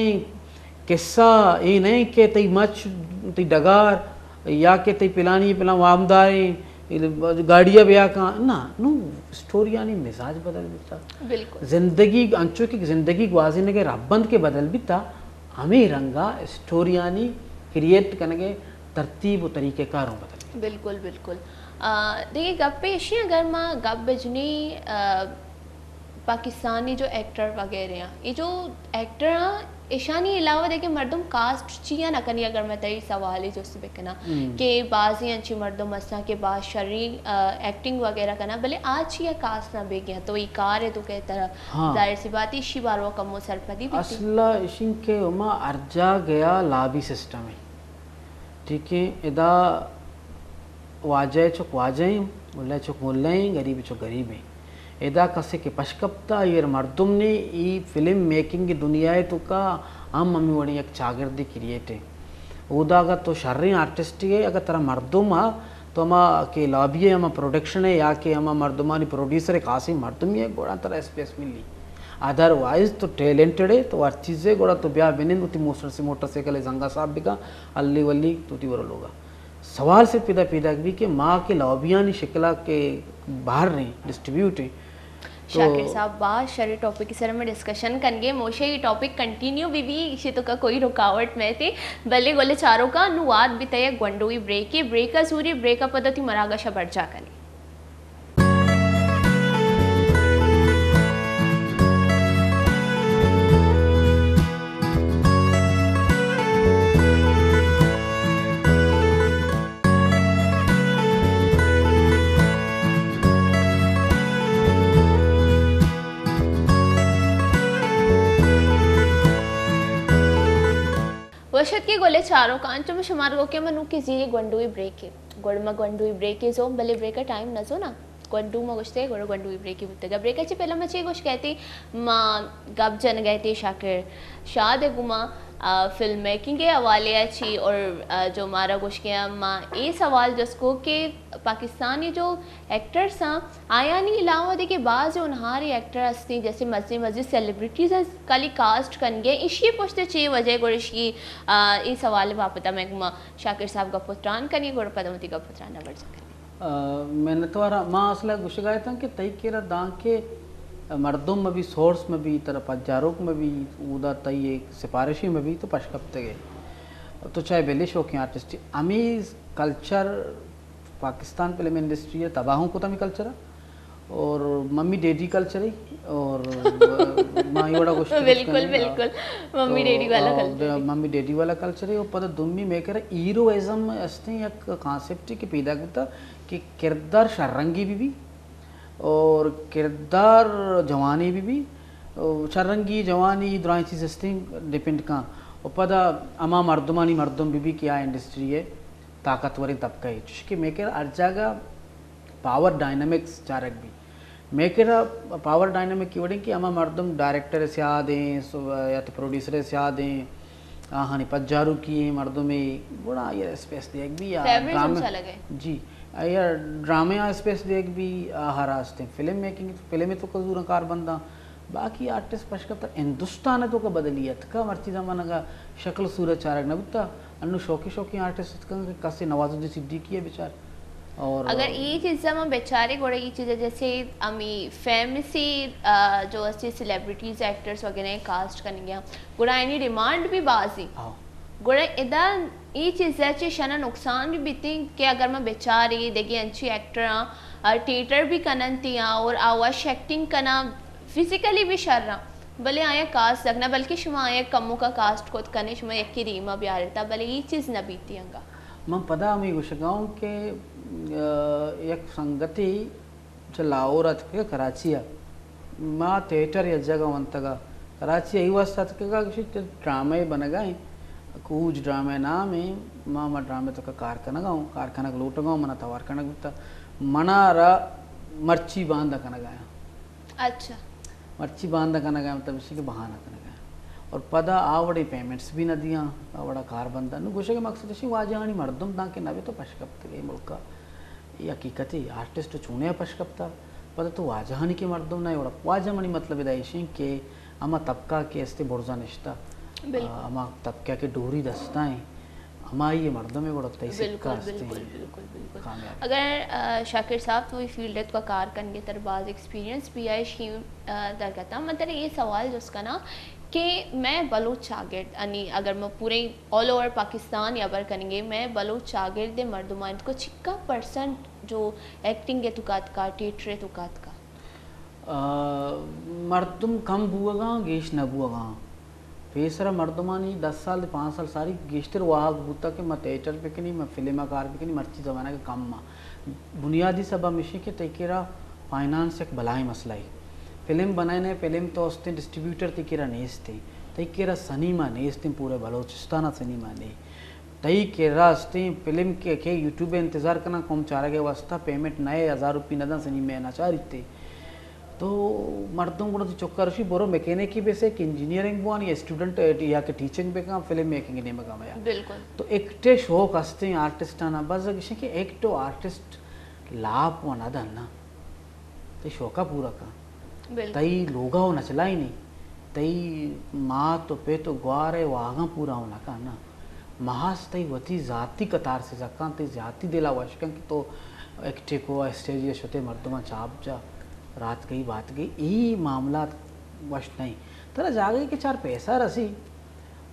किस्सा ये नहीं के तई मच तई डगार या के तई पिलानी पिला वामदारी गाड़िया ब्याह का ना नू स्टोरी यानी मिजाज बदल बीता बिल्कुल जिंदगी अंचो की जिंदगी ग्वाजीने के रबंद के बदल बीता हमें रंगा स्टोरी यानी क्रिएट करने के तरतीब और तरीके कारों बदल बिल्कुल बिल्कुल देखिए गप पेशी अगर मैं गप बजनी पाकिस्तानी जो एक्टर वगैरह हैं ये जो एक्टर हैं ईशानी अलावा देखिए मर्दम कास्ट चिया ना कनी अगर मैं तरी सवाल है जो से बेकना कि बाजी अच्छी मर्दम मसा के बाद शरी एक्टिंग वगैरह करना भले आज या कास्ट ना बेगिया तो ये कार है तो कह तरह जाहिर सी बात इसी बार वो कमो सरपदी असला इशिंग के उमा अर्जा गया लाबी सिस्टम है ठीक है इदा वाजय चुक वाजय मुल्ला चुक मुल्ला गरीब चुक गरीब है एदा कसे के पशकप्ता ये मर्दुम ने ई फिल्म मेकिंग की दुनिया है तो का हम मम्मी वड़ी एक चागिर्दी क्रिएट है उदा अगर तो शर्री आर्टिस्ट है अगर तेरा मर्दुम आ तो अमा के लॉबी अमा प्रोडक्शन है या के अमा मर्दमानी प्रोड्यूसर खासी मर्दमी है गोड़ा तरह स्पेस मिली अदरवाइज तो टैलेंटेड है तो हर चीज़ें गोड़ा तो ब्याह बिनिन उती मोटरसाइकिल जंगा साहब बिका अल्ली वल्ली तुती वरल होगा सवाल से पैदा पैदा भी कि माँ के लॉबियानी शिकला के बाहर नहीं डिस्ट्रीब्यूट है शाकिर साहब बात शरी टॉपिक की सर में डिस्कशन करेंगे मोशे ये टॉपिक कंटिन्यू भी इसी तो का कोई रुकावट में थे बल्ले गोले चारों का अनुवाद भी तय ग्वंडोई ब्रेक का सूरी ब्रेक पद्धति मरागशा बढ़ जा करें वशत के गोले चारों कांच में शुमार को के मनु के जी ग्वंडुई ब्रेक है गोड़मा ग्वंडुई ब्रेक है जो भले ब्रेक का टाइम न जो ना ग्वंडू में गुस्ते गोड़ ग्वंडुई ब्रेक ही होते ब्रेक अच्छे पहले मचे कुछ कहती माँ गप जन गए थे शाकिर शाद है गुमा फिल्म मेकिंग के हवाले अच्छी और जो हमारा कुछ किया माँ ये सवाल जिसको कि पाकिस्तानी जो एक्टर्स हैं आया नहीं अलावा देखिए बाज़ उन्हारी एक्टर हस्ती जैसे मस्जिद सेलिब्रिटीज़ कल कास्ट कन गए इसी पुछते चाहिए वजह गुरश की ये सवाल वापता मैं गुमा शाकिर साहब का पुत्रान करिए गुड़ पदमती का पुत्रान न बढ़ सके मैंने तो माँ असला गुश गए था कि तई केरा दांग के मर्दों में भी सोर्स में भी तरफ हजारों में भी उदा तई एक सिफारिशी में भी तो पशकपते गए तो चाहे बेले शौक आर्टिस्ट अमी कल्चर पाकिस्तान फिल्म इंडस्ट्री है तबाहों को तमी कल्चर है और मम्मी डैडी कल्चर है और माँ ये बड़ा कुछ बिल्कुल बिल्कुल मम्मी डैडी वाला कल्चर मम्मी डैडी वाला कल्चर है और पता दुम्मी मेकर हीरोइज्म अस्ते एक कॉन्सेप्ट की पैदा करता कि किरदार शरंगी भी और किरदार जवानी भी शरंगी जवानी दुराई चीज़ अस्ते डिपेंड का और पता अमा मर्दमानी मर्दम भी क्या इंडस्ट्री है ताकतवर तबका है जिसके मेकर हर जगह पावर डायनामिक्स चारक भी मेकर पावर डायनामिक की वड़ी कि अमा मर्दम डायरेक्टर से आ दें या तो प्रोड्यूसर से आ दें हाँ नहीं पज्जारू की मर्दों में बड़ा ये स्पेस देख भी या ड्रामा जी यार ड्रामे या स्पेस देख भी हरासते फिल्म मेकिंग फिल्म में तो कजूर कार बंदा बाकी आर्टिस्ट पशकता हिंदुस्तान तो का बदलियत का मर्ची जमाना का शक्ल सूरत चारक न बिता अन्नु शौकी आर्टिस्ट का कसे नवाजुद्दीन सिद्दीकी है बेचार और अगर ये चीज़ हम बेचारे गोड़े ये चीज़ें जैसे अमी फैमिसी जो अच्छे सेलिब्रिटीज़ एक्टर्स वगैरह कास्ट करेंगे गोड़ा इन्हीं डिमांड भी बाजी गोड़ा इदा ये चीज़ अच्छी शना नुकसान भी बीती कि अगर मैं बेचारी देखिए अच्छी एक्टर थिएटर भी कनती और आवाज एक्टिंग करना फिजिकली भी शर रहा भले आया कास्ट रखना बल्कि शुमा आया कमों का कास्ट खुद करने शुमा एक की रीमा भी आ रहता भले ये चीज़ न बीती अंगा मैं पता हमें गुशगांव के एक संगति जो लाहौर के कराची माँ थिएटर या जगह वंतगा कराची यही वास्ता किसी ड्रामे बन गए कुछ ड्रामे नाम है माँ ड्रामे तो कारखाना लूट गाँव मना तवार कनक बिता मनारा मर्ची बांधा कन गया अच्छा मर्ची बांधा कन गया मतलब इसी के बहाना कन गया और पदा आवड़ी पेमेंट्स भी न दिया आवड़ा कार बंदा न गुशे के मकसद इसी वाजहानी मर्दम दा के नवे तो पशकप्त गए मुल्क ये हकीकत है आर्टिस्ट चुने पशकप्ता पदा तो वाजहानी के मर्दम ना एवढा वाजहानी मतलब इदायशी के अमा तबका के अस्ते बोर्जा निश्ता अमा तबका के डोरी दस्ता है हमारी ये मर्दों में बढ़ता है बिल्कुल बिल्कुल बिल्कुल बिल्कुल अगर शाकिर साहब तो फील्ड का कार करने तरबाज एक्सपीरियंस भी है शी दरगता मतलब ये सवाल जिसका ना कि मैं बलोच शागिर्द यानी अगर मैं पूरे ऑल ओवर पाकिस्तान या बर करेंगे मैं बलोच शागिर्द मर्दुमान को छिक्का परसेंट जो एक्टिंग के तुकात का थिएटर तुकात का मर्दुम कम बुआगा गेश न बुआगा फेसरा मर्दमानी 10 साल 5 साल सारी गेस्टर वाहक बूता के मैं थिएटर पे कि नहीं मैं फिल्म कार पे कि नहीं मर्ची ज़माना के कम माँ बुनियादी सबा मिशी के तरीकेरा फाइनेंस एक भलाई मसला ही फिल्म बनाए ने फिल्म तो उसते डिस्ट्रीब्यूटर तरीकेरा नेस्ते तरीकेरा सनीमा नेस्ते पूरे बलोचिस्ताना सनीमा ने तरीकेरा अस्ते फिल्म के यूट्यूब इंतज़ार करना कम चारा के वास्ता पेमेंट नए 1000 रुपये नदा सनी में नचारिते तो मर्दों को तो चौका रशी बोरो मैकेनिक की बेसे कि इंजीनियरिंग बुआन या स्टूडेंट या के टीचिंग पे काम फिल्म मेकिंग ने मगाम या बिल्कुल तो एकटे शौक असते आर्टिस्ट आना बस किसी के एक तो आर्टिस्ट लाभ वना दन्ना ते शौका पूरा का बिल्कुल तई लोगा हो नचला ही नहीं तई माँ तो पे तो ग्वारे वागा पूरा होना का ना महास तई वती जाति कतार से जका तई जाति दिला वशकन की तो एकटे को स्टेज ये शोते मर्दमा चाप जा रात गई बात गई ई मामला वश नहीं तरह जागे के चार पैसा रसी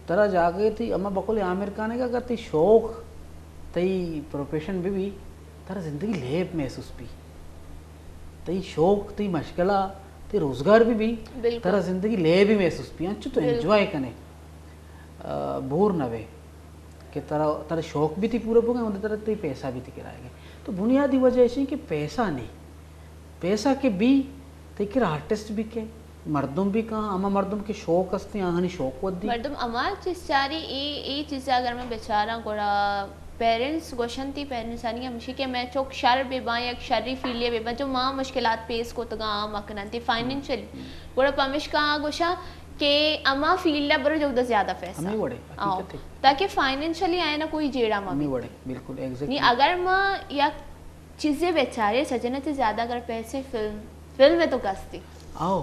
तरह जागे थी अम्मा बकुल आमिर खान का करती शौक तई प्रोफेशन भी तरह जिंदगी लेप महसूस भी तई शौक तई मशगला ते रोजगार भी बिल्कुल। तरह जिंदगी ले भी महसूस भी अच्छु तो एंजॉय कने बोर नवे कि तरह तरह शौक भी थी पूरे पूरे उधर तरह तई पैसा भी थी किराएगा तो बुनियादी वजह ऐसी कि पैसा नहीं पैसा के भी तई आर्टिस्ट भी के मर्दम भी कहाँ अमा मर्दम के शौक हस्ते आहानी शौक वद्दी मर्दम अमार चिसारी ए चीज़ अगर मैं बेचारा गोड़ा पेरेंट्स गोशन थी पेरेंट्स आनी हमशी के मैं चौक शर बेबा या शर्री फीलिया बेबा जो माँ मुश्किलात पेश को तगा मकनन थी फाइनेंशियल गोड़ा पमिश का गोशा के अमा फील्ड बरो जो ज्यादा पैसा हमें बड़े आओ ताकि फाइनेंशियली आए ना कोई जेड़ा माँ हमें बड़े बिल्कुल नहीं एग्जैक्टली अगर माँ या चीजें बेचारे सजना से ज्यादा अगर पैसे फिल्म में तो कसती आओ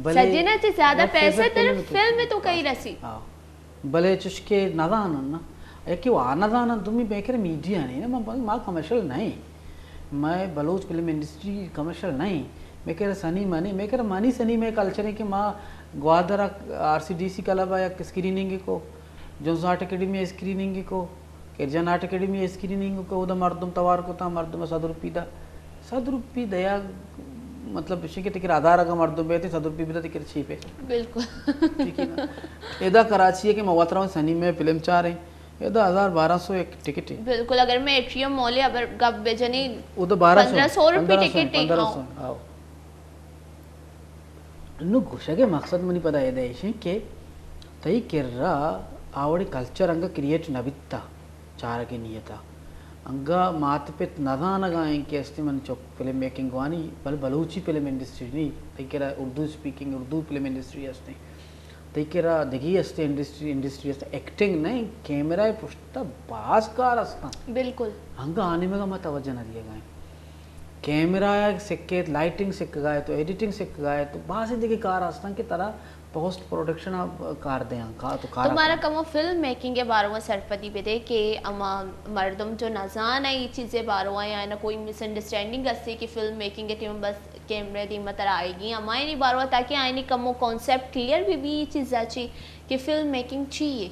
सजना से ज्यादा या पैसे favorite तेरे film में तो फिल्म में तो कहीं रसी आओ भले चुस्के नदान ना एक वो आनदान तुम्हें बेकर मीडिया नहीं ना मैं माँ कमर्शियल नहीं मैं बलोच फिल्म इंडस्ट्री कमर्शियल नहीं मैं कह रहा सनी मनी मैं कह रहा मनी सनी में कल्चर है कि माँ ग्वादरा RCDC कलब या स्क्रीनिंग को जोन्स आर्ट अकेडमी स्क्रीनिंग को किरजन आर्ट अकेडमी स्क्रीनिंग को उधर मर्दम तवार को था मर्दम सदरुपी दया मतलब विषय के तिकर आधार का मर्दम बेते सदरुपी भी तिकर छीपे बिल्कुल ठीक है ना एदा कराची है कि मवातरा में सनी में फिल्म चाह रहे एदा 1200 एक टिकट है बिल्कुल अगर मैं एट्रियम मॉल अगर गब बेजनी उधर 1200 रुपये टिकट है 1500 आओ नु घुशगे मकसद मनी पता है देश के तई किर्रा आवड़ी कल्चर अंग क्रिएट नवित्ता चार के नियता अंगा मात पे नगा इंके अस्ति मन चौक फिल्म मेकिंग वानी बलूची फिल्म इंडस्ट्री नहीं तई किरा Urdu speaking Urdu film industry अस्ति तई किरा दिगी अस्ति इंडस्ट्री अस्ति एक्टिंग नहीं कैमरा पुष्टा बासकार अस्ता बिल्कुल अंगा आने में का मत तवज्जो न दिए गए कैमरा सिक्के लाइटिंग सिक्क गए तो एडिटिंग सिक्क गए तो बासी देखिए कार आस्था की तरह पोस्ट प्रोडक्शन कार दें का तो कार तुम्हारा कमो फिल्म मेकिंग के बारे में सरपति पे दे के अमा मर्दम जो नजान है ये चीज़ें बारो या ना कोई मिसअंडरस्टैंडिंग अस्सी कि फिल्म मेकिंग के टीम बस कैमरे दी मतर आएगी हमारे नहीं बारो ताकि आईनी कमो कॉन्सेप्ट क्लियर भी ये चीज़ अच्छी कि फिल्म मेकिंग चाहिए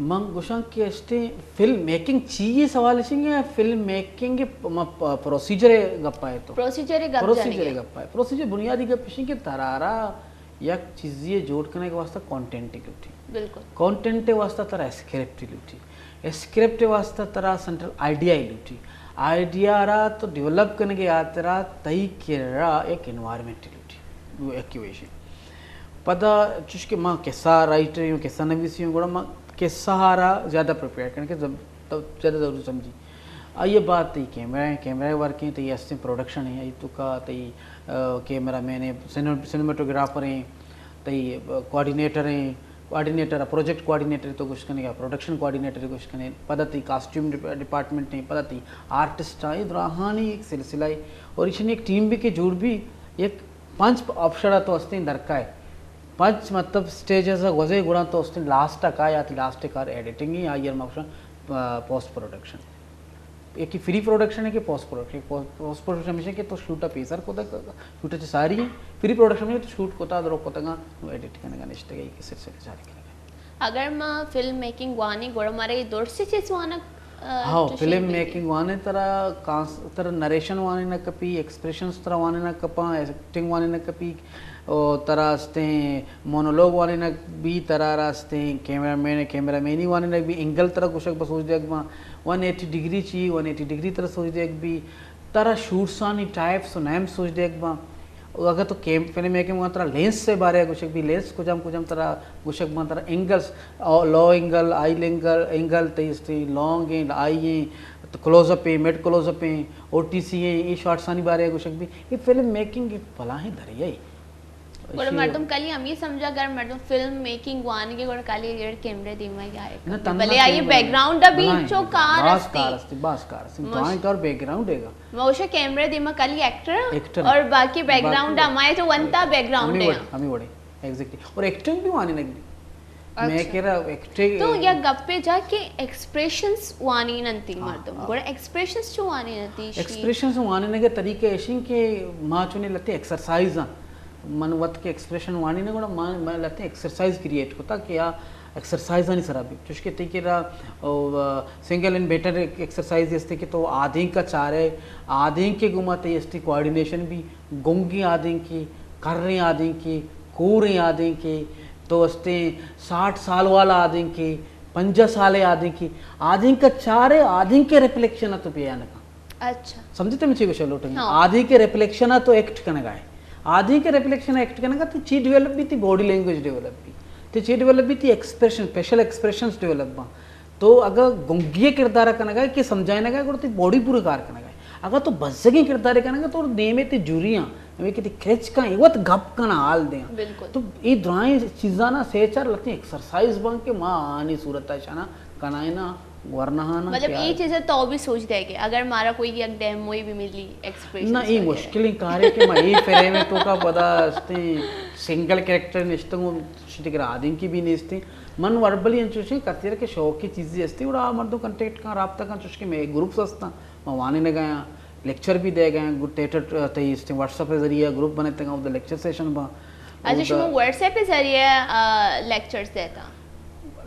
मंग गुशां के अस्ते फिल्म मेकिंग चाहिए सवाल इसींगे या फिल्म मेकिंग के प्रोसीजर गप्पा है तो प्रोसीजर गप्पा है प्रोसीजर बुनियादी गप इसी के तरारा या चीज़ें जोड़ करने के वास्ते कंटेंट लुटी बिल्कुल कंटेंट वास्ते तरह स्क्रिप्ट लुटी स्क्रिप्ट वास्ते तरह सेंट्रल आइडिया लुटी आइडिया रहा तो डेवलप करने के यात्रा तय किरा एक एनवायरनमेंट लुटी एक्यूएशन पता चुस्के माँ किस्सा राइटर हूँ किस्सा नवीसी हूँ गुड़ा माँ किस्सा हारा ज़्यादा प्रिपेयर करने के तब ज़्यादा ज़रूर समझी ये बात तई कैमरा वर्किंग तई अस्ते प्रोडक्शन है तो का तई कैमरा मैंने सिनेमाटोग्राफर हैं तई कोऑर्डिनेटर प्रोजेक्ट कोऑर्डिनेटर तो कुछ करने का प्रोडक्शन कोऑर्डिनेटर कुछ करने पद्धति कास्ट्यूम डिपार्टमेंट नहीं पद्धति आर्टिस्ट आई राहानी एक सिलसिला है और इसने एक टीम भी के जुड़ भी एक 5 अक्षरा तो अस्ते दरका है 5 मतलब स्टेजेस वजे गुणा तो अस्ते लास्ट का या लास्ट का एडिटिंग ही आयर ऑप्शन पोस्ट प्रोडक्शन एक ही फ्री प्रोडक्शन है कि पोस्ट प्रोडक्शन में के तो शूट पेसर को शूट सारी है फ्री प्रोडक्शन में तो शूट कोता दरो कोता एडिट करने का निश्चित है कि सिलसिले जारी करेंगे अगर मैं फिल्म मेकिंग वानी गोड़ मारे दूर से चीज वाना हाँ फिल्म मेकिंग वाने तरह नरेशन वाने न कपी एक्सप्रेशंस तरह वाने न कपा एक्टिंग वाने न कपी और तरह रास्ते मोनोलॉग वाले न भी तरह रास्ते कैमरामैन ही वाले न भी एंगल तरह कुछ बस सोच दे 180 डिग्री चाहिए 180 डिग्री तरह सोच दे भी तरह शूट्स आनी टाइप्स नैम सोच दे अगर तो फिल्म मेकिंग में तरह लेंस से बारे कुछ भी लेंस कुछ तरह कुछ तरह एंगल्स लो एंगल आई एंगल तई लॉन्ग एंड आई तो क्लोजअप है, मिड क्लोजअप है, OTC है, ये शॉर्ट्स आनी बारे कुछ भी ये फिल्म मेकिंग भला ही धरिया ही ಕೂಡ ಮರ್ದಂ ಕಲಿ हम ये समझा अगर मर्दम फिल्म मेकिंग वान के ಕೂಡ ಕಲಿ ಎರಡು ಕ್ಯಾಮೆರಾ ದಿಮ ಯಾಯ भले आइए बैकग्राउंड अभी जो कार अस्ती बस कार ड्राइंग और बैकग्राउंड हैगा मौशा कैमरा दिमा कली एक्टर और बाकी बैकग्राउंड हमारे जो वंता बैकग्राउंड है हमें बड़े एग्जैक्टली और एक्टिंग भी वानी लगी मैं कह रहा एक्टिंग तो या गप्पे जाके एक्सप्रेशंस वानी नंती मर्दम ಕೂಡ एक्सप्रेशंस जो वानी नंती एक्सप्रेशंस वानी नगे तरीके ऐसे के मां चुने लगते एक्सरसाइज मनवत के एक्सप्रेशन वाणी ने కూడా मैं लगते एक्सरसाइज क्रिएट होता कि या एक्सरसाइज आणि सराबी चुशके तिकेरा सिंगल एंड बेटर एक्सरसाइज असते की तो आधी का चारे आधी के घुमाते असते कोऑर्डिनेशन भी गोंगी आधी की करने आधी की कोरे आधी की तो असते 60 साल वाला आधी की 50 साल आधी की आधी का चारे आधी के रिफ्लेक्शन तो पियान का अच्छा समझते मुझे कुछ लोट आधी के रिफ्लेक्शन तो एक्ट करने का आधी के रिफ्लेक्शन एक्ट करने का तो ची डेवलप भी थी बॉडी लैंग्वेज डेवलप भी तो ची डेवलप भी थी एक्सप्रेशन स्पेशल एक्सप्रेशंस डेवलप बा तो अगर गुंगिए किरदार करने का कि समझाने का तो बॉडी पूरे कार करने का अगर तो बस सके किरदार करने का तो दे में ती जुरियां हमें कि क्रेच का इवत गप का ना हाल दे तो ये ड्राइंग चीज़ा ना सेचार लगती एक्सरसाइज बन के माँ आनी सूरत है कनाए ना वरना मतलब ये चीजें तो भी सोच देंगे अगर हमारा कोई एक डेमो भी मिली एक्सप्रेशन ना ये मुश्किल कार्य के मैं ये फेरे में तो का पता अस्ते सिंगल कैरेक्टर निष्ठंगो शिटिकर आदिन की भी निष्ठे मन वर्बली अंचुशी कतीर के शौक की चीज़ें अस्ते उड़ा मर्दों कंटेक्ट का राब्ता का चुस्के में ग्रुप सस्ता मैं वाने ने गया लेक्चर भी दे गए गुड थिएटर ते इस व्हाट्सएप के जरिए ग्रुप बने थे उधर लेक्चर सेशन बा अच्छा शुरू व्हाट्सएप के जरिए लेक्चर्स देता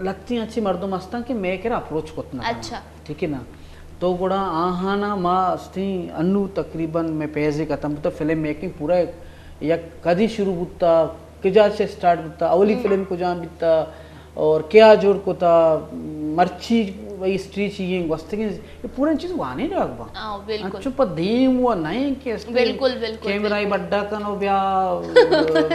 लगती हैं अच्छी मर्दों मस्ता कि मैं कह रहा अप्रोच को इतना अच्छा ठीक है ना तो गुड़ा आहाना माँ अस्ती अन्नू तकरीबन मैं पैसे खत्म तो फिल्म मेकिंग पूरा या कदी शुरू होता किजा से स्टार्ट होता अवली फिल्म को जहाँ बीता और क्या जोड़ को था मर्ची वही स्ट्री चाहिए वस्ते ये पूरी चीज़ वाने ना अकबा बिल्कुल चुप धीम वो नहीं कि बिल्कुल बिल्कुल कैमरा ही बड्डा कनो ब्या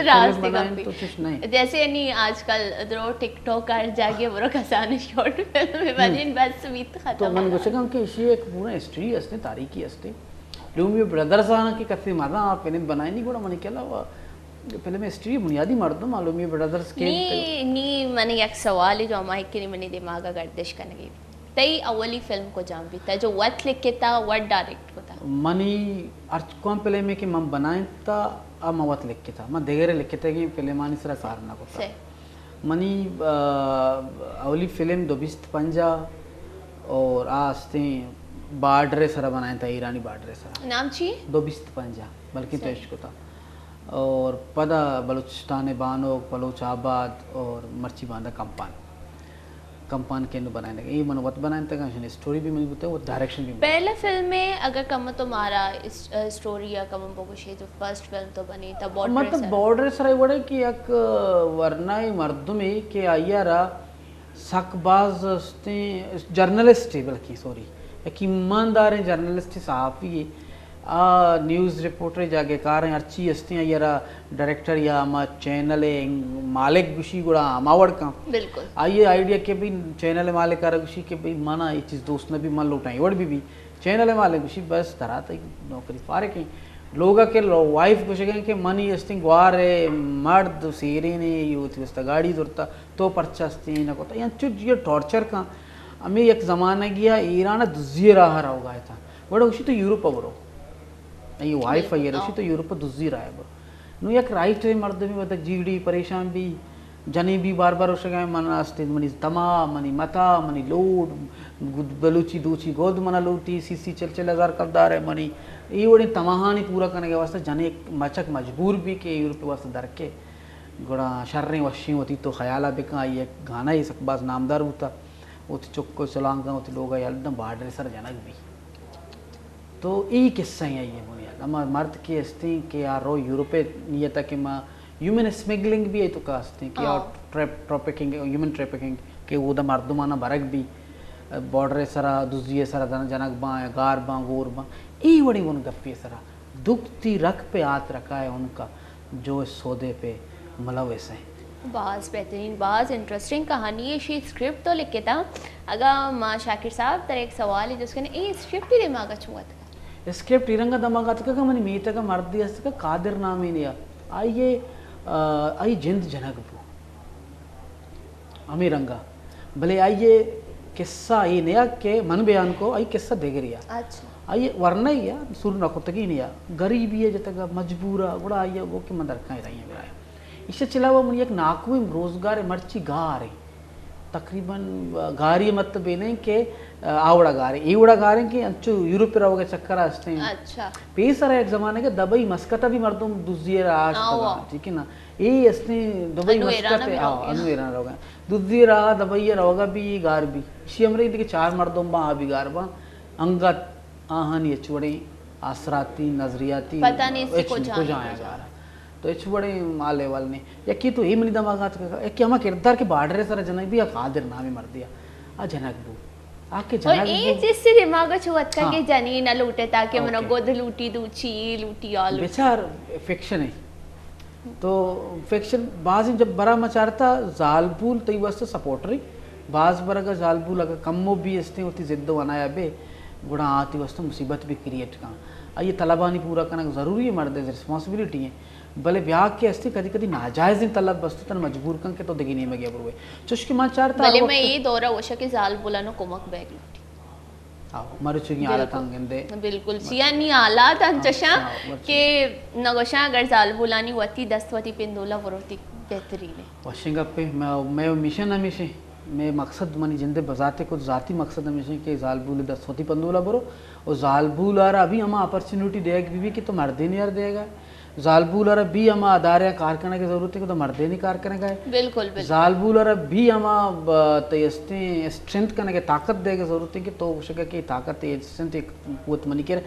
रास्ते तो कुछ नहीं जैसे नहीं आजकल दरो टिकटॉक कर जाके बरो कसाने शॉर्ट फिल्म में बनिन बस स्मित खत्म तो मन गुस्से का कि इसी एक पूरा हिस्ट्री असते तारीखी असते लूमी ब्रदर्स आना की कथी मारा आप फिल्म बनाई नहीं गोड़ा मन केला पहले मैं हिस्ट्री बुनियादी मर्दम मालूम है ब्रदर्स के नी मैंने एक सवाल है जो हमारे के मैंने दिमाग गर्दिश करने तई अवली फिल्म को जाम भी था जो वत लिखे था वत डायरेक्ट को था मनी अर्च कौन पहले में कि मैं बनाए था अब मैं वत लिखे था मैं देगरे लिखे थे कि पहले मानी सरा कारना को था मनी अवली फिल्म दो बिस्त पंजा और आस्ते बार्डरे सरा बनाया था ईरानी बार्डरे सरा नाम चाहिए दो बिस्त पंजा बल्कि तो इश्क था और पदा बलूचिस्तान बानो बलूचाबाद और मर्ची बांधा कंपान के बनाने लगे ये मनोवत बनाने तक स्टोरी भी मिल होता है वो डायरेक्शन भी पहले फिल्म में अगर कम तो मारा स्टोरी या कम बोकुशे जो फर्स्ट फिल्म तो बनी था बॉर्डर मतलब बॉर्डर सराय वड़े कि एक वरनाई मर्दों में कि आयारा सकबाज जर्नलिस्ट बल्कि सॉरी एक ईमानदार जर्नलिस्ट सहाफ़ी न्यूज़ रिपोर्टर जाके कार अर्ची अस्ती यारा डायरेक्टर या मा चैनल मालिक गुशी गुड़ा मावड़ का बिल्कुल आइए आइडिया के भी चैनल मालिक कार गुशी के भाई माना ये चीज़ दोस्त ने भी मान लौटाई वड़ भी चैनल मालिक गुशी बस धरा तक नौकरी फारे के लोग के वाइफ कुछ के मनी अस्ती ग्वार मर्द सीरे ने यूथ गाड़ी दुरता तो पर्चा अस्ती ना को यहाँ चुज ये टॉर्चर का हमें एक ज़माना गया ईरान दुजिए रहा होगा था बड़ा उसी तो यूरोप बरो ये वाइफ है रशी तो यूरोप दुजी रहा है बरो नु एक राइट रे मर्द भी मतलब जीडी परेशान भी जनी भी बार बार उसे गए मन अस्ते मनी तमा मनी मता मनी लोड बलूची दूची गोद मना लूटी सीसी चल 1000 कबदार है मनी ये बड़ी तमाहानी पूरा करने के वास्ते जने मचक मजबूर भी के यूरोप के वास्ते दर के गोड़ा शर्रें वशी होती तो ख्याल बेका ये गाना ही सकबाज नामदार होता वो चुक्को चलांगा वो लोग एकदम बार्डर सर जनक भी तो यही किस्सा ही है बुनियाद हमारे मर्द की हस्ती कि यार रो यूरोपे नियता कि माँ ह्यूमन स्मगलिंग भी है तो का हस्ती कि यार ट्रैफिकिंग ह्यूमन ट्रैफिकिंग के वो दा मर्दमाना बरक भी बॉर्डर सरा दुजिए सरा जनक बाँ गार बाँ गोर बाँ यही बड़ी उन गप्पी सरा दुखती रख पे हाथ रखा है उनका जो इस सौदे पे मलवस है बास बेहतरीन बास इंटरेस्टिंग कहानी है शी स्क्रिप्ट तो लिखे था अगर माँ शाकिर साहब तर एक सवाल है जिसके ए स्क्रिप्ट ही दिमाग छुआ था स्क्रिप्ट इरंगा दमागात का मनी मीत का मर्दी अस्त का कादिर नामी निया आइए आई जिंद जनक बु अमीरंगा भले आइए किस्सा ये नया के मन बयान को आई किस्सा देख रिया अच्छा आइए वरना ही या सुर न खुतगी नहीं या गरीबी है जतगा मजबूरा गुड़ा आइए वो के मंदर का रही है मेरा इससे चलावा मुझे एक नाकुई रोजगार मर्ची गा रही तकरीबन गारी मत बेने के आवड़ा गा रहे ईवड़ा गा रहे कि अंचु यूरोप रहोगे चक्कर आस्ते हैं अच्छा पेसर एक जमाने के दबई मस्कता भी मर्दुम दुजियर आज ठीक है ना ये असने दबई मस्कत अनुएरा रहोगा दुजियर आ दबई रहोगा भी गार भी शिमरे के चार मर्दुम बा भी गार बा अंगत आहन ये चुड़े आसराती नजरियाती पता नहीं इसको जाएगा तो ये बड़े माले वाल ने या कि तो ये मनी दमागात का एक कि हम किरदार के बाडरे सर जनक भी कादिर नाम मर दिया आ जनक बू आके जनक और ये जिससे दिमाग छुअत का के जनी न लूटे ताकि मनो गोद लूटी दूची लूटी आलू बेचार फिक्शन है तो फिक्शन बाज जब बड़ा मचारता जालबूल तई वस्त सपोर्टरी बाज बरगा जालबूल अगर कम्मो भी इसने होती जिद्द बनाया बे गुड़ा आती वस्त मुसीबत भी क्रिएट का ये तलबानी पूरा करना ज़रूरी है मर्द रिस्पॉन्सिबिलिटी है भले ब्याह के अस्ति कदी कदी नाजायज तलब वस्तु तन मजबूर कन के तो दिगी नहीं मगे बुरवे चुस्की मान चारता भले मैं ये दौरा वशा के जाल बुलानो कोमक बैग लूटी आओ मरुचुगी हालत अंगंदे बिल्कुल सिया नी हालात अंचशा के नगोशा अगर जाल बुलानी वती दस्तवती पिंदोला वरोती बेहतरीन है वशिंग पे मैं मिशन हमेशा मैं मकसद मनी जिंदे बजाते कुछ जाती मकसद हमेशा के जालबूल दस्तवती पंदोला बरो और जालबूल आ अभी हम अपॉर्चुनिटी देगा बीवी की तो मर्दे नहीं यार देगा जालबूल अरब भी हम आधार कार करने की जरूरत है तो मर्दे नहीं कार करने का है बिल्कुल जालबूल अरब भी हम तयस्ते स्ट्रेंथ करने की ताकत दे की जरूरत है कि तो उसका की ताकत है स्ट्रेंथ एक कुत मनी के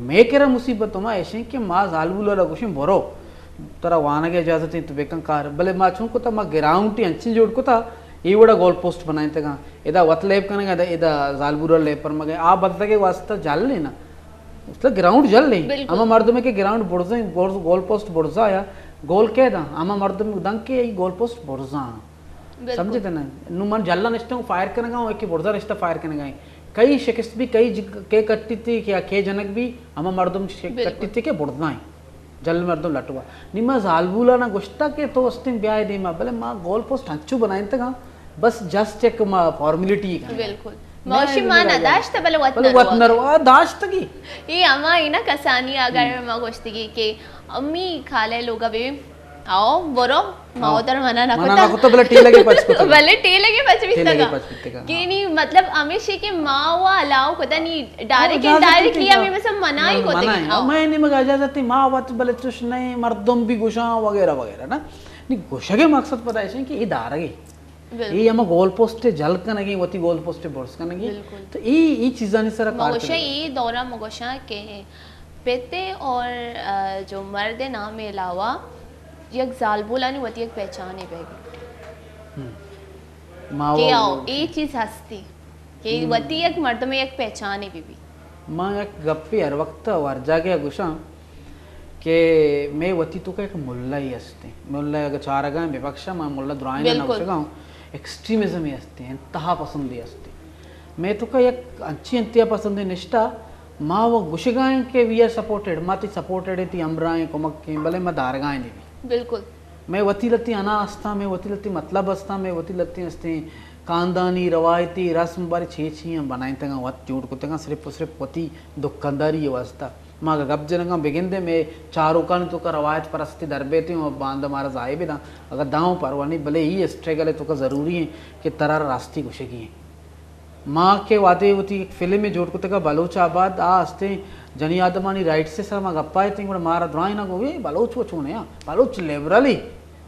मैं कह रहा मुसीबत हो माँ ऐसे कि माँ जालबूल अरब कुछ बरो तरा वाना के इजाजत है तो बेकं कार भले माँ छू को माँ ग्राउंड अंची जोड़ को था ये बड़ा गोल पोस्ट बनाए थे कहाँ इधर वत लेप करने का इधर जालबूल लेप पर मगे आप बता के वास्ता जाल लेना उसला ग्राउंड जल नहीं आमा मर्द में के ग्राउंड बुर्जा गोल पोस्ट बुर्जा आया गोल के दा आमा मर्द में दंग के ये गोल पोस्ट बुर्जा समझे थे ना नुमान जल्ला निष्ठा फायर करने का एक बुर्जा निष्ठा फायर करने का कई शिकस्त भी कई के कट्टी थी क्या के जनक भी आमा मर्दम कट्टी थी के बुर्जा है जल मर्दम लटवा निम्मा जालबूला ना गुस्ता के तो अस्तिम ब्याह दे माँ भले माँ गोल पोस्ट हंचू बनाए थे कहाँ बस जस्ट एक फॉर्मेलिटी बिल्कुल मौशी मान दाश्त बले वत नरवा दाश्त की ये अम्मा इना कसानी अगर माँ गोश्ती के अम्मी खाले लोग अभी आओ बोरो माओदर मना ना तो भले टी लगे पच को भले टी लगे पच भी तक कि नहीं मतलब अम्मी शी के माँ वो अलाउ कोता नहीं डायरेक्टली अम्मी में सब मना ही कोते हैं मैं नहीं मगा इजाजत माँ वत भले चुश नहीं मर्दम भी गुशा वगैरह वगैरह ना नहीं गुशा के मकसद पता है कि ये दारगे ये हम गोल पोस्ट जल कनगे वती गोल पोस्ट बोर्स कनगे तो ये चीज़ा नहीं सर मगोशा ये दौरा मगोशा के पेते और जो मर्द नाम के अलावा एक जालबूला नहीं वती एक पहचान है बैग के आओ ये चीज़ हस्ती के वती एक मर्द में एक पहचान है बीबी माँ एक गप्पी हर वक्त वर्जा के गुशा के मैं वती तो का एक मुल्ला ही हस्ते मुल्ला अगर चार गाँव विपक्षा माँ मुल्ला दुरायना नवशगाँव एक्सट्रीमिज्म ही असते हैं इंतहा पसंदी असते मैं तो का एक अच्छी इंतहा पसंदी निष्ठा माँ वो गुशगाएं के वी आर सपोर्टेड माती सपोर्टेड थी अमराएं कुमक के भले मैं दारगाएं भी बिल्कुल मैं वती लती अना अस्ता मैं वती लती मतलब अस्ता मैं वती लती अस्ते खानदानी रवायती रस्म बारी छे बनाए तंगा वत जोड़ को तंगा सिर्फ वती दुकानदारी ये वास्ता माँ गप जनगा बिगिंदे में चारों का तो का रवायत परस्ती दरबे थी और बांध हमारा जाए भी ना अगर दाँव परवानी भले ही स्ट्रगल है तो का ज़रूरी है कि तरह रास्ती कुशेगी है माँ के वादे होती एक फिल्म में जोड़ को तक बलोचाबाद आ हंसते जनी आदमानी राइट से सर माँ गप्पा थी बड़ा मारा द्राई ना गो बलोच वो छूने यार बलोच लेबरली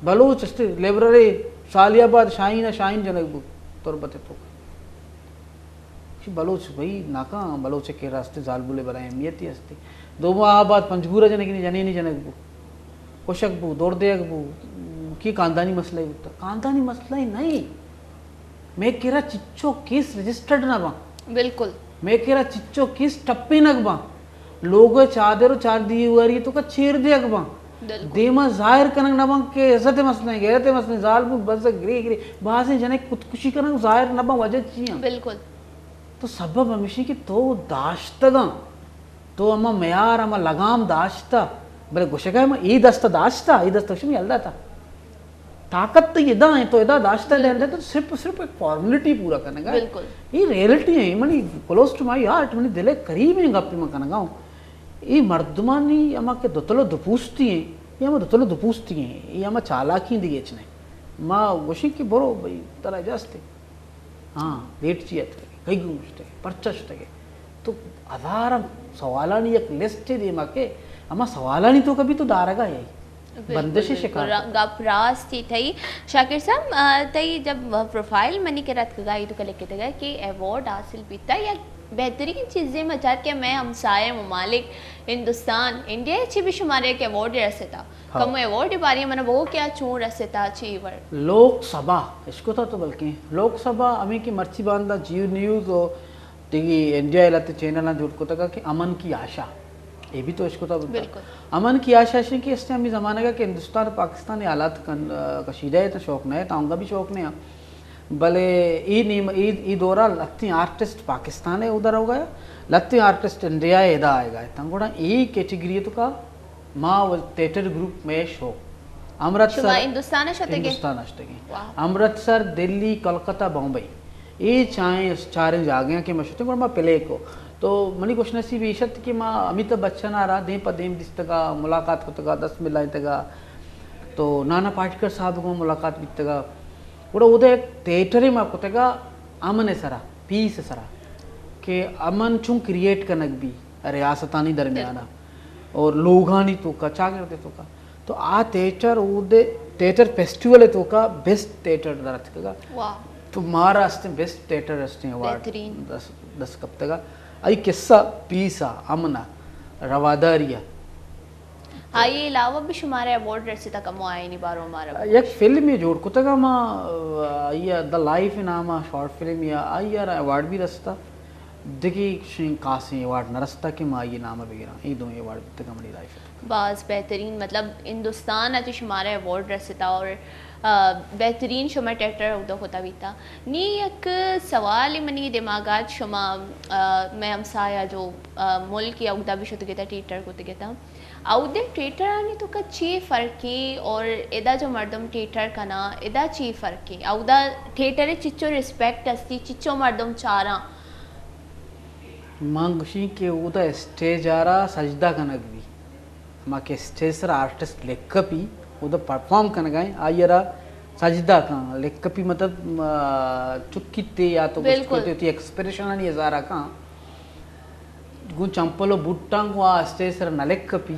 बलोच लेबरली शालियाबाद शाहीन जनक तौर बते तो बलोच भाई नाका बलोच के रास्ते जालबुले बनाए अहमियत ही हस्ती दो आबाद पंचगूरा जने की जने नहीं जनक बू कोशक बू दौड़ दे बू की खानदानी मसला ही खानदानी मसला ही नहीं मैं कह रहा चिच्चो केस रजिस्टर्ड ना बा बिल्कुल मैं कह रहा चिच्चो केस टप्पे नक बा लोग चादर चार दी हुआ तो का चेर दे बा बिल्कुल। देमा जाहिर करन नबं के इज्जत मसने गैरत मसने जाल बस ग्रे ग्रे बासे जने खुदकुशी करन जाहिर नबं वजह चिया बिल्कुल तो सबब हमेशा कि तो दाश्तगा तो अम्मा मयार अम्मा लगाम दाश्ता बले गुशगा ई दस्ता दाश्ता ई दस्ता शमी अलदा था ताकत तो इदा है तो इदा दाश्ता दे तो सिर्फ एक फॉर्मेलिटी पूरा करने का बिल्कुल ये रियलिटी है मनी क्लोज टू माय हार्ट मनी दिले करीब है गप्पी में करने गाँव ये मर्दमानी अम्मा के दोतलो दुपूछती हैं ये अम्मा दोतलो दुपूछती हैं ये अम्मा चालाकी दिगेचने माँ गुशी की बरो भाई तरह जास्ते हाँ डेट चाहिए कई गुंजते परचष्टे तो आधार सवालानी एक लिस्ट दे माँ के अम्मा सवालानी तो कभी तो दारगा यही बंदिश शिकार गप रास थी थई शाकिर साहब तई जब प्रोफाइल मनी के रत गई तो कले के गए कि अवार्ड हासिल पीता या बेहतरीन चीज़ें मचा के मैं हमसाए ममालिक हिंदुस्तान इंडिया अच्छी भी शुमारे के अवार्ड रसे था कम अवार्ड बारी मैंने वो क्या चूं रसे था अचीवर लोकसभा इसको था तो बल्कि लोकसभा हमें की मर्ची बांधा जीव न्यूज़ और दिगी इंडिया इलाते चैनल ना जुड़ को तक कि अमन की आशा ये भी तो इसको था बिल्कुल अमन की आशा है कि इसने हमें ज़माने का कि हिंदुस्तान और पाकिस्तान हालात कशीदा है तो शौक नहीं ताऊंगा भी शौक नहीं भले ई दौरा लत्ती आर्टिस्ट पाकिस्तान है उधर हो गया लत्ती आर्टिस्ट इंडिया है इधर आएगा तंगोड़ा ई कैटेगरी तो का माँ थिएटर ग्रुप में शो अमृतसर हिंदुस्तान अष्टगी अमृतसर दिल्ली कोलकाता बॉम्बे ये चाहे चार जागे के मैं शूटिंग माँ प्ले को तो मनी कुछ नसी भी इशत कि माँ अमिताभ बच्चन आ रहा दें पदेम दिस्तगा मुलाकात होतगा 10 मिला तगा तो नाना पाटेकर साहब को मुलाकात बीतगा वो उदय थिएटर ही माँ कोतेगा अमन सरा पीस सरा के अमन चुं क्रिएट कनक भी रियासतानी दरमियाना और लोगानी तो का चा करते तो आ थिएटर उदय थिएटर फेस्टिवल है तो का बेस्ट थिएटर दरत का तो महाराष्ट्र बेस्ट थिएटर अवार्ड 10 कब तक आई किस्सा पीसा अमना रवादारिया ये अलावा भी शुमारे अवार्ड रसे तक कमो आए नहीं बारो हमारा एक फिल्म ये जोड़ को तक मा ये द लाइफ नाम शॉर्ट फिल्म या आई यार अवार्ड भी रस्ता देखी कासे अवार्ड न रस्ता कि माँ ये नाम वगैरह ये दोनों अवार्ड तक हमारी लाइफ बस बेहतरीन मतलब हिंदुस्तान अच्छी शुमारे अवार्ड रसे था और बेहतरीन शुमा थिएटर उदा होता भी था नी एक सवाल ही मनी दिमागात शुमा मैं हमसाया जो मुल्क या उदा भी शुद्ध था थिएटर को था औदे थिएटर आने तो का ची फ़र्क़ी और इदा जो मर्दम थिएटर का ना इदा ची फ़र्क़ी औदा थिएटर चिच्चो रिस्पेक्ट अस्ती चिच्चो मर्दम चारा मांगशी के उदा स्टेज आ रहा सजदा कनक भी माँ के स्टेज सर आर्टिस्ट लेकपी उदा परफॉर्म कन गए आयरा सजदा का लेकपी मतलब चुक्की ते या तो कुछ होती एक्सप्रेशन आणि हजारा का गु चंपलो बुट्टांग वा स्टेज सर नलेकपी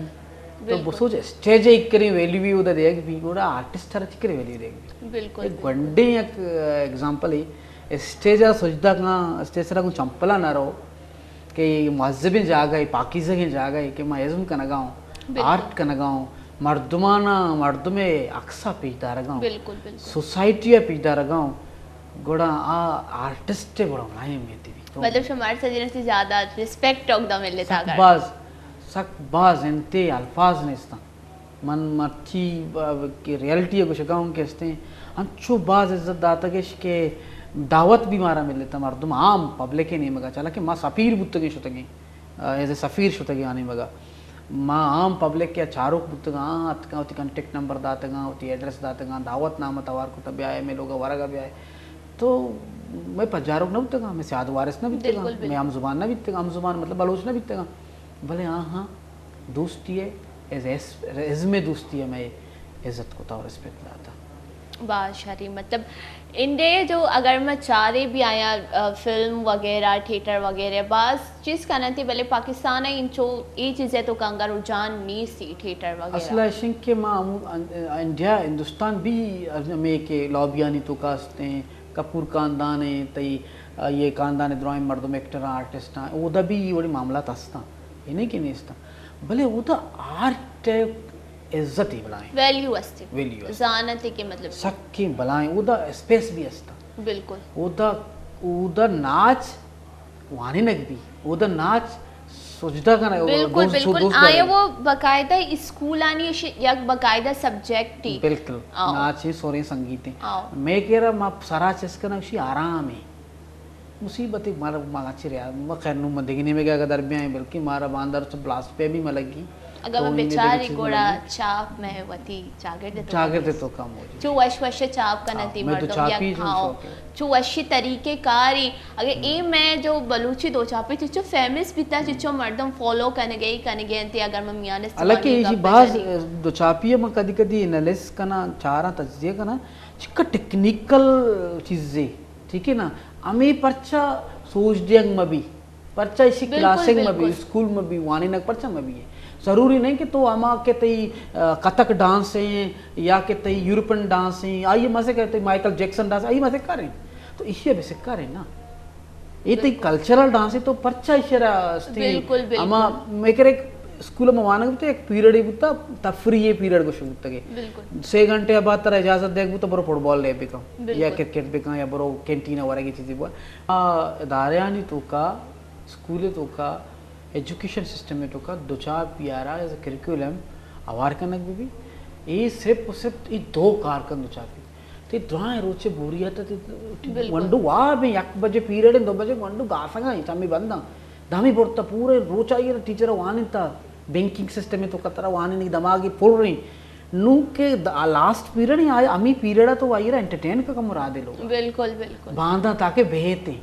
तो बसोज स्टेज एक करी वैल्यू भी उदा देख भी उड़ा आर्टिस्ट हर चिकरे वैल्यू देख बिल्कुल गंडे एक एग्जांपल है स्टेज आ सजदा का स्टेज सर गु चंपला ना रहो कि मज़हबी जागा है पाकिज़ा की जागा है कि मैं एज़म का नगाऊं आर्ट का नगाऊं मर्दमाना मर्दमे अक्सा पीता रगाऊं बिल्कुल बिल्कुल सोसाइटी पीता रगाऊं गोड़ा आ आर्टिस्ट गोड़ा लाए में थी मतलब शुमार सजीने से ज़्यादा रिस्पेक्ट ऑगदा मिले था सकबाज इनते अल्फाज ने इसता मन मच्छी की रियलिटी को शकाऊं के इसते हम चो बाज इज्जत दाता के दावत भी मारा मिले था मर्दम आम पब्लिक ही नहीं मगा चला कि माँ सफ़ीर बुत्तगे शुतगे एज ए सफ़ीर शुतगे आने मगा माँ आम पब्लिक के चारों बुत्तगा अतका उती कॉन्टेक्ट नंबर दातगा उती एड्रेस दातगा दावत नाम तवार को तब आए मैं लोग वरगा भी आए तो मैं पजारों न बितगा मैं सियाद वारिस न बितगा मैं आम जुबान न बितगा आम जुबान मतलब बलोच न बितगा भले हाँ दोस्ती है एज में दोस्ती है मैं इज्जत को और रिस्पेक्ट लाता बादशाही मतलब इंडिया जो अगर मैं चारे भी आया फिल्म वगैरह थिएटर वगैरह बस चीज़ का थी भले पाकिस्तान है इंचो ये चीज़ें तो कंगा रुझान नहीं सी थिएटर वगैरह असला शिंक के माँ इंडिया हिंदुस्तान भी में के लॉबियानी तो कास्ते हैं कपूर खानदान है तई ये खानदान द्रोइम मर्दम एक्टर आर्टिस्ट उदा भी ये बड़ी मामला तस्ता ये नहीं कि नहीं इसता भले उदा आर्ट इज्जत ही बुलाएं वैल्यू अस्ते वैल्यू जानते के मतलब सक्की बुलाएं उदा स्पेस भी अस्ता बिल्कुल उदा नाच वाने नक भी उदा नाच सोचता का ना बिल्कुल बिल्कुल आया वो बकायदा स्कूल आनी या बकायदा सब्जेक्ट ही बिल्कुल नाच सोरे संगीत मैं कह रहा मां सारा चीज का ना उसी आराम है मुसीबत मारा मागाची रे मैं खैर नु मदगिनी में क्या दरमियान है बल्कि मारा बांदर से ब्लास्ट पे भी मलगी अगर मैं बेचारी गोड़ा चाप में वती जागरते तो कम हो जो वश चाप का नती मर्दों या खाओ जो वशी तरीके कारी अगर ए मैं जो बलूची दो चापी चिचो फेमस बिता चिचो मर्दम फॉलो करने गई अंते अगर मैं मियां ने अलग ये बाज दो चापी में कदी एनालिस करना चारा तज्जिया करना चिका टेक्निकल चीजें ठीक है ना अमी पर्चा सोच दियंग में भी पर्चा इसी क्लासिंग में भी स्कूल में भी वाणी नक पर्चा में भी है ज़रूरी नहीं कि तो अमा के तई कथक डांस हैं या के तई यूरोपियन डांस हैं आइए मजे करते माइकल जैक्सन डांस आइए मजे करें तो इसे भी करें ना ये तो कल्चरल डांस है तो पर्चा इशरा अमा मैं कह रहे स्कूल में वाना तो एक पीरियड ही बुता तफरी ये पीरियड को शुरू तक 6 घंटे बाद तरह इजाजत देख तो बरो फुटबॉल ले बिका या क्रिकेट बिका या बरो कैंटीन वगैरह की चीज़ें बोल दारियानी तो का स्कूल तो का एजुकेशन सिस्टम में तो का दो चार पियारा एज अ करिकुलम आवार कनक भी ये सिर्फ ये 2 कारकन दो चार ते द्राय रोचे बोरिया ते वंडू वा बे 1 बजे पीरियड 2 बजे वंडू गासंगा चम्मी बंदा दामी बोर्ता पूरे रोचा ये टीचर वानिता बैंकिंग सिस्टम में तो कतरा वानी नहीं दिमागी फुल रही नू के लास्ट पीरियड ही आया अमी पीरियड तो आइए एंटरटेन का कम दे लोग बिल्कुल बिल्कुल बांधा ताकि बेहते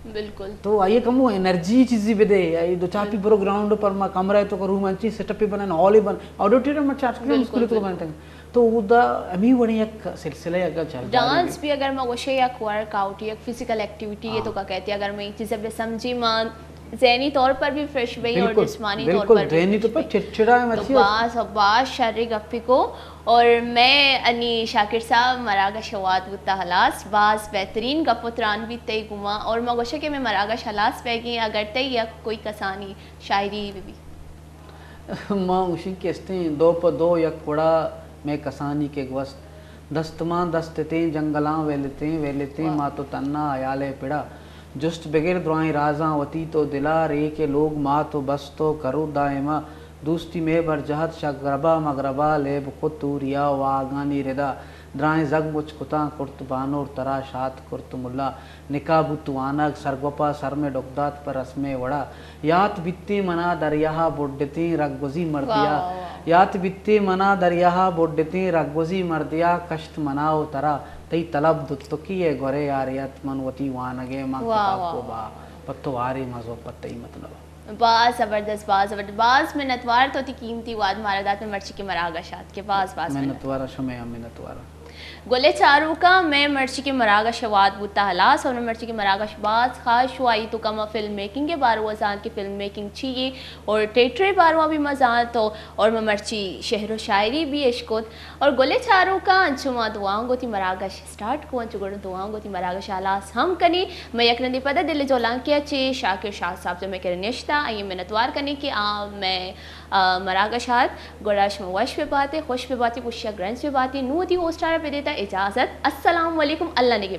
बिल्कुल तो आइए कम एनर्जी चीज़ी भी दे आई दो चापी पूरा ग्राउंड पर मा कमरा है तो का रूम अच्छी सेटअप भी बना हॉल ही बन ऑडिटोरियम में चार्ज कर स्कूल तो बनते हैं तो उदा अमी वणी एक सिलसिला अगर चल डांस भी अगर मैं वशे या वर्कआउट या फिजिकल एक्टिविटी ये तो का कहते हैं अगर मैं चीज़ अब समझी मान ज़हनी तौर पर भी फ्रेश भाई और जिस्मानी तौर पर ज़हनी तो पर चिड़चिड़ा है मच्छी बास शारीरिक गप्पी को और मैं अनी शाकिर साहब मरागा शवात बुता हलास बास बेहतरीन गपुत्रान भी तय गुमा और मगोशे के मैं मरागा शलास पैगी अगर तय या कोई कसानी शायरी भी माँ उसी कहते 2 पर 2 या कोड़ा मैं कसानी के वस्त दस्तमां दस्तते जंगलां वेलते माँ तो तन्ना अयाले पिड़ा जुस्ट बगैर दुआएं राजा वती तो दिला रे के लोग माँ तो बस तो करो दायमा दोस्ती में बरजहत शगरबा मगरबा लेब खुद तूरिया वागानी रिदा द्राएं जग मुझ कुता कुर्त बानोर तरा शात कुर्त मुल्ला निकाबु तुआनक सरगपा सर में डुगदात पर रस्मे वड़ा यात बित्ते मना दरिया बोड्डते रगबजी मर्दिया यात बित्ते मना दरिया बोड्डते रगबजी मर्दिया कष्ट मनाओ तरा तई तलब दुत्तुकी है गोरे यारियत मनवती वानगे मां किताब को बा पत्तो आरे मजो पत्तई मतलब बास जबरदस्त बास में नतवार तो थी कीमती वाद मारादात में मर्ची के मरागा शाद के बास में नतवारा शमे में नतवारा गोले चारू का मैं मर्ची के मरागा शवाद बुता हलास और मैं मर्ची के मरागा शबाज खास हुई तो कम फिल्म मेकिंग के बारे वजान की फिल्म मेकिंग चाहिए और थिएटर बारवा भी मजा तो और मैं मर्ची शहर शायरी भी इश्कोत और गोले चारू का अंचुमा दुआओं थी मरागा स्टार्ट को अंचु गोड़ दुआओं थी मरागा शालास हम कनी मैं एक नदी पता दिल जो लांकिया चे शाकिर शाह साहब जो मैं कर निश्ता आइए मिन्नतवार करने की मैं मरागा शाद गोराश में वश पे बातें खुश पे बातें कुशिया ग्रंथ पे बातें नू थी होस्टारा पे देता इजाज़त अस्सलाम वालेकुम अल्लाह ने के